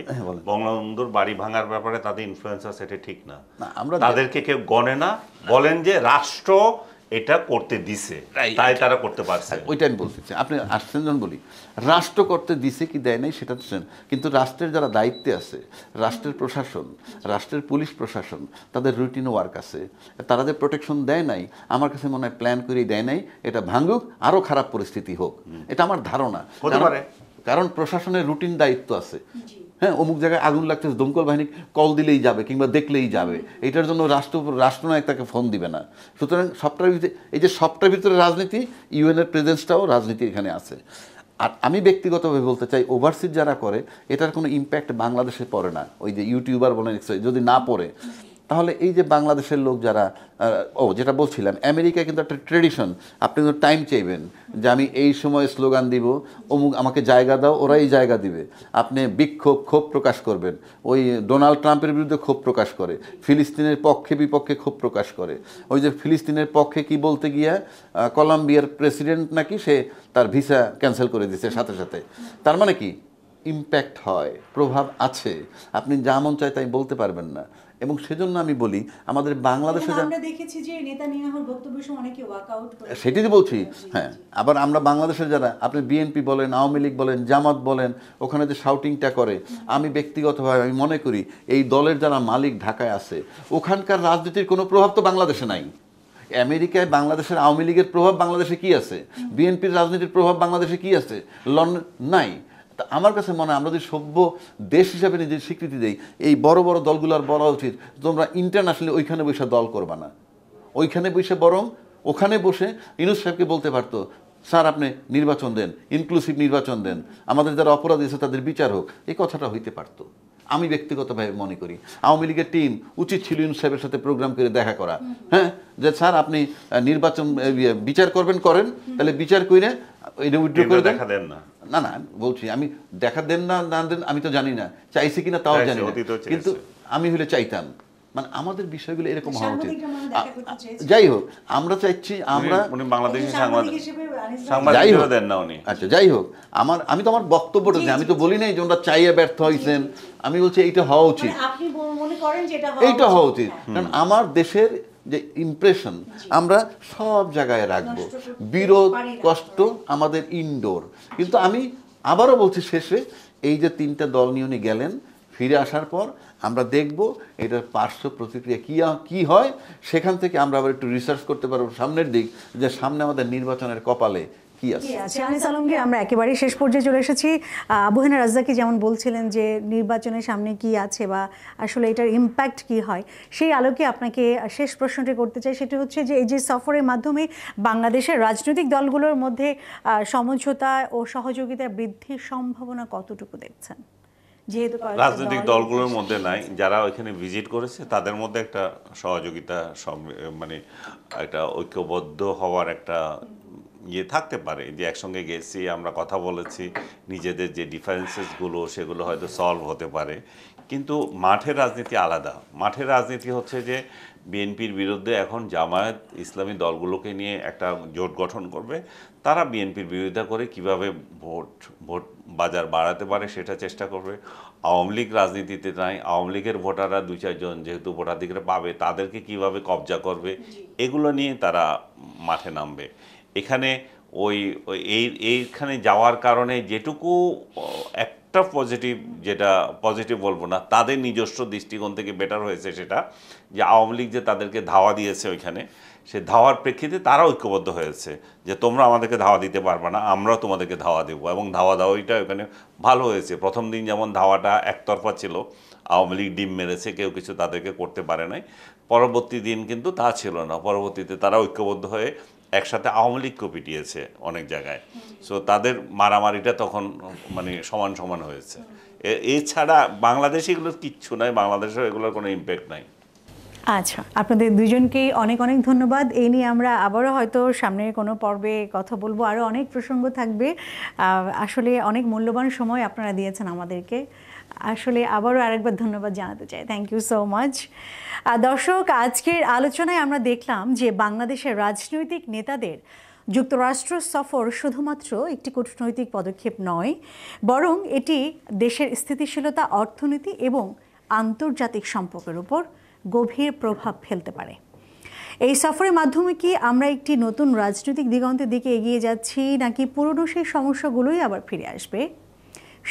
বঙ্গবন্ধুর বাড়ি ভাঙার ব্যাপারে তাদের ইনফ্লুয়েন্স আছে, এটা ঠিক না। আমরা তাদেরকে কেউ গণে না, বলেন যে রাষ্ট্র এটা করতে দিছে, তাই তারা করতে পারছে। ওইটা আমি বলতে চাই, আপনি আসছেন যখন বলি রাষ্ট্র করতে দিছে কি দেয় নাই সেটা তো, কিন্তু রাষ্ট্রের যারা দায়িত্বে আছে, রাষ্ট্রের প্রশাসন, রাষ্ট্রের পুলিশ প্রশাসন, তাদের রুটিন ওয়ার্ক আছে। তারা যে প্রোটেকশন দেয় নাই, আমার কাছে মনে হয় প্ল্যান করেই দেয় নাই, এটা ভাঙুক, আরও খারাপ পরিস্থিতি হোক, এটা আমার ধারণা। কারণ প্রশাসনের রুটিন দায়িত্ব আছে। হ্যাঁ, অমুক জায়গায় আগুন লাগতেছে, দমকল বাহিনী কল দিলেই যাবে কিংবা দেখলেই যাবে, এটার জন্য রাষ্ট্রনায়ক তাকে ফোন দিবে না। সুতরাং সবটার ভিতরে, এই যে সবটার ভিতরে রাজনীতি, ইউএনের প্রেজেন্সটাও রাজনীতি এখানে আছে। আর আমি ব্যক্তিগতভাবে বলতে চাই, ওভারসিজ যারা করে, এটার কোনো ইম্প্যাক্ট বাংলাদেশে পড়ে না। ওই যে ইউটিউবার বলেন, যদি না পড়ে, তাহলে এই যে বাংলাদেশের লোক যারা, যেটা বলছিলাম, আমেরিকায় কিন্তু একটা ট্রেডিশন, আপনি কিন্তু টাইম চাইবেন যে আমি এই সময় স্লোগান দিব, অমুক আমাকে জায়গা দাও, ওরাই জায়গা দিবে। আপনি বিক্ষোভ, ক্ষোভ প্রকাশ করবেন, ওই ডোনাল্ড ট্রাম্পের বিরুদ্ধে ক্ষোভ প্রকাশ করে, ফিলিস্তিনের পক্ষে বিপক্ষে ক্ষোভ প্রকাশ করে। ওই যে ফিলিস্তিনের পক্ষে কি বলতে গিয়া কলম্বিয়ার প্রেসিডেন্ট নাকি সে তার ভিসা ক্যান্সেল করে দিয়েছে সাথে সাথে। তার মানে কি ইম্প্যাক্ট হয়, প্রভাব আছে, আপনি যা মন চায় তাই বলতে পারবেন না। এবং সেজন্য আমি বলি আমাদের বাংলাদেশে আমরা দেখেছি যে নেতানিয়াহুর বক্তব্যের সময় অনেকে ওয়াকআউট করে, সেটাই বলছি। হ্যাঁ, আবার আমরা বাংলাদেশের যারা, আপনি বিএনপি বলেন, আওয়ামী লীগ বলেন, জামাত বলেন, ওখানে যে শাউটিংটা করে, আমি ব্যক্তিগতভাবে আমি মনে করি এই দলের যারা মালিক ঢাকায় আছে, ওখানকার রাজনীতির কোনো প্রভাব তো বাংলাদেশে নাই। আমেরিকায় বাংলাদেশের আওয়ামী লীগের প্রভাব বাংলাদেশে কি আছে? বিএনপির রাজনীতির প্রভাব বাংলাদেশে কি আছে? লন্ডন নাই। আমার কাছে মনে হয় আমরা যদি সভ্য দেশ হিসাবে নিজের স্বীকৃতি দেই, এই বড় বড় দলগুলোর বলা উচিত তোমরা ইন্টারন্যাশনালি ওইখানে বসে দল করবা না, ওইখানে বসে বরং ওখানে বসে ইউনূস সাহেবকে বলতে পারতো, স্যার আপনি নির্বাচন দেন, ইনক্লুসিভ নির্বাচন দেন, আমাদের যারা অপরাধী আছে তাদের বিচার হোক, এই কথাটা হইতে পারতো। আমি ব্যক্তিগতভাবে মনে করি আওয়ামী লীগের টিম উচিত ছিল ইউনূস সাহেবের সাথে প্রোগ্রাম করে দেখা করা, হ্যাঁ, যে স্যার আপনি নির্বাচন বিচার করবেন, করেন, তাহলে বিচার করে এটা উইথড্র করে দেন। না না, বলছি আমি দেখা দেন না না দেন আমি তো জানি না, চাইছি কিনা তাও জানি না, কিন্তু আমি হলে চাইতাম। মানে আমাদের বিষয়গুলো এরকম হওয়া উচিত। যাই হোক, আমরা চাইছি, আমরা আচ্ছা যাই হোক, আমি তো আমার বক্তব্যটা দিই, আমি তো বলি নাই যে ওরা চাইয়ে ব্যর্থ হয়েছেন, আমি বলছি এইটা হওয়া উচিত, এইটা হওয়া উচিত। কারণ আমার দেশের যে ইমপ্রেশন আমরা সব জায়গায় রাখবো, বিরোধ কষ্ট আমাদের ইনডোর। কিন্তু আমি আবারও বলছি শেষে, এই যে তিনটা দল নিয়ে উনি গেলেন, ফিরে আসার পর আমরা দেখব এটার পার্শ্ব প্রতিক্রিয়া কী হয়, সেখান থেকে আমরা আবার একটু রিসার্চ করতে পারবো সামনের দিক, যে সামনে আমাদের নির্বাচনের কপালে কি আছে। আনিস আলমগীর, আমরা একেবারেই শেষ পর্যায়ে চলে এসেছি। আবু হেনা রাজ্জাকি যেমন বলছিলেন যে নির্বাচনের সামনে কি আছে বা আসলে এটার ইম্প্যাক্ট কি হয়, সেই আলোকে আপনাকে শেষ প্রশ্নটি করতে চাই। সেটি হচ্ছে যে এই যে সফরের মাধ্যমে বাংলাদেশের রাজনৈতিক দলগুলোর মধ্যে সমঝোতা ও সহযোগিতা বৃদ্ধির সম্ভাবনা কতটুকু দেখছেন? যেহেতু রাজনৈতিক দলগুলোর মধ্যে নাই, যারা ওইখানে ভিজিট করেছে তাদের মধ্যে একটা সহযোগিতা, মানে একটা ঐক্যবদ্ধ হওয়ার একটা ইয়ে থাকতে পারে, যে একসঙ্গে গেছি, আমরা কথা বলেছি, নিজেদের যে ডিফারেন্সেসগুলো সেগুলো হয়তো সলভ হতে পারে। কিন্তু মাঠের রাজনীতি আলাদা। মাঠের রাজনীতি হচ্ছে যে বিএনপির বিরুদ্ধে এখন জামায়াত ইসলামী দলগুলোকে নিয়ে একটা জোট গঠন করবে, তারা বিএনপির বিরোধিতা করে কিভাবে ভোট বাজার বাড়াতে পারে সেটা চেষ্টা করবে। আওয়ামী লীগ রাজনীতিতে নাই, আওয়ামী লীগের ভোটাররা 2-4 জন যেহেতু ভোটাধিকার পাবে, তাদেরকে কিভাবে কবজা করবে, এগুলো নিয়ে তারা মাঠে নামবে। এখানে এইখানে যাওয়ার কারণে যেটুকু একটা পজিটিভ, যেটা পজিটিভ বলবো না, তাদের নিজস্ব দৃষ্টিকোণ থেকে বেটার হয়েছে সেটা যে আওয়ামী লীগ যে তাদেরকে ধাওয়া দিয়েছে ওইখানে, সে ধাওয়ার প্রেক্ষিতে তারা ঐক্যবদ্ধ হয়েছে যে তোমরা আমাদেরকে ধাওয়া দিতে পারবে না, আমরাও তোমাদেরকে ধাওয়া দেবো। এবং ধাওয়াটা ওইখানে ভালো হয়েছে। প্রথম দিন যেমন ধাওয়াটা একতরফা ছিল, আওয়ামী লীগ ডিম মেরেছে, কেউ কিছু তাদেরকে করতে পারে নাই। পরবর্তী দিন কিন্তু তা ছিল না, পরবর্তীতে তারা ঐক্যবদ্ধ হয়ে একসাথে আওয়ামী লীগকেও পিটিয়েছে অনেক জায়গায়। সো তাদের মারামারিটা তখন মানে সমান সমান হয়েছে। এছাড়া বাংলাদেশে এগুলোর কিচ্ছু নাই, বাংলাদেশেও এগুলোর কোনো ইম্প্যাক্ট নাই। আচ্ছা, আপনাদের দুজনকেই অনেক অনেক ধন্যবাদ। এই নিয়ে আমরা আবারও হয়তো সামনের কোনো পর্বে কথা বলবো, আরও অনেক প্রসঙ্গ থাকবে। আসলে অনেক মূল্যবান সময় আপনারা দিয়েছেন আমাদেরকে, আসলে আবারও আরেকবার ধন্যবাদ জানাতে চাই। Thank you so much. দর্শক, আজকের আলোচনায় আমরা দেখলাম যে বাংলাদেশের রাজনৈতিক নেতাদের যুক্তরাষ্ট্র সফর শুধুমাত্র একটি কূটনৈতিক পদক্ষেপ নয়, বরং এটি দেশের স্থিতিশীলতা, অর্থনীতি এবং আন্তর্জাতিক সম্পর্কের উপর গভীর প্রভাব ফেলতে পারে। এই সফরের মাধ্যমে কি আমরা একটি নতুন রাজনৈতিক দিগন্তের দিকে এগিয়ে যাচ্ছি, নাকি পুরনো সেই সমস্যাগুলোই আবার ফিরে আসবে?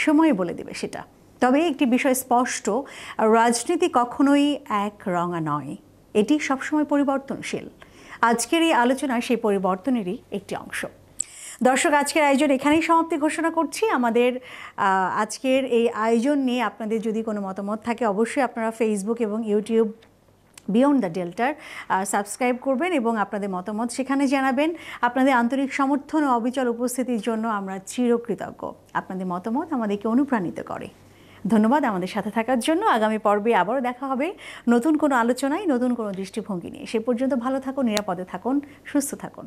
সময় বলে দেবে সেটা। তবে একটি বিষয় স্পষ্ট, রাজনীতি কখনোই এক রঙা নয়, এটি সবসময় পরিবর্তনশীল। আজকের এই আলোচনা সেই পরিবর্তনেরই একটি অংশ। দর্শক, আজকের আয়োজন এখানেই সমাপ্তি ঘোষণা করছি। আমাদের আজকের এই আয়োজন নিয়ে আপনাদের যদি কোনো মতামত থাকে, অবশ্যই আপনারা ফেসবুক এবং ইউটিউব বিয়ন্ড দ্য ডেল্টার সাবস্ক্রাইব করবেন এবং আপনাদের মতামত সেখানে জানাবেন। আপনাদের আন্তরিক সমর্থন ও অবিচল উপস্থিতির জন্য আমরা চিরকৃতজ্ঞ। আপনাদের মতামত আমাদেরকে অনুপ্রাণিত করে। ধন্যবাদ আমাদের সাথে থাকার জন্য। আগামী পর্বে আবারও দেখা হবে নতুন কোনো আলোচনায়, নতুন কোনো দৃষ্টিভঙ্গি নিয়ে। সে পর্যন্ত ভালো থাকুন, নিরাপদে থাকুন, সুস্থ থাকুন।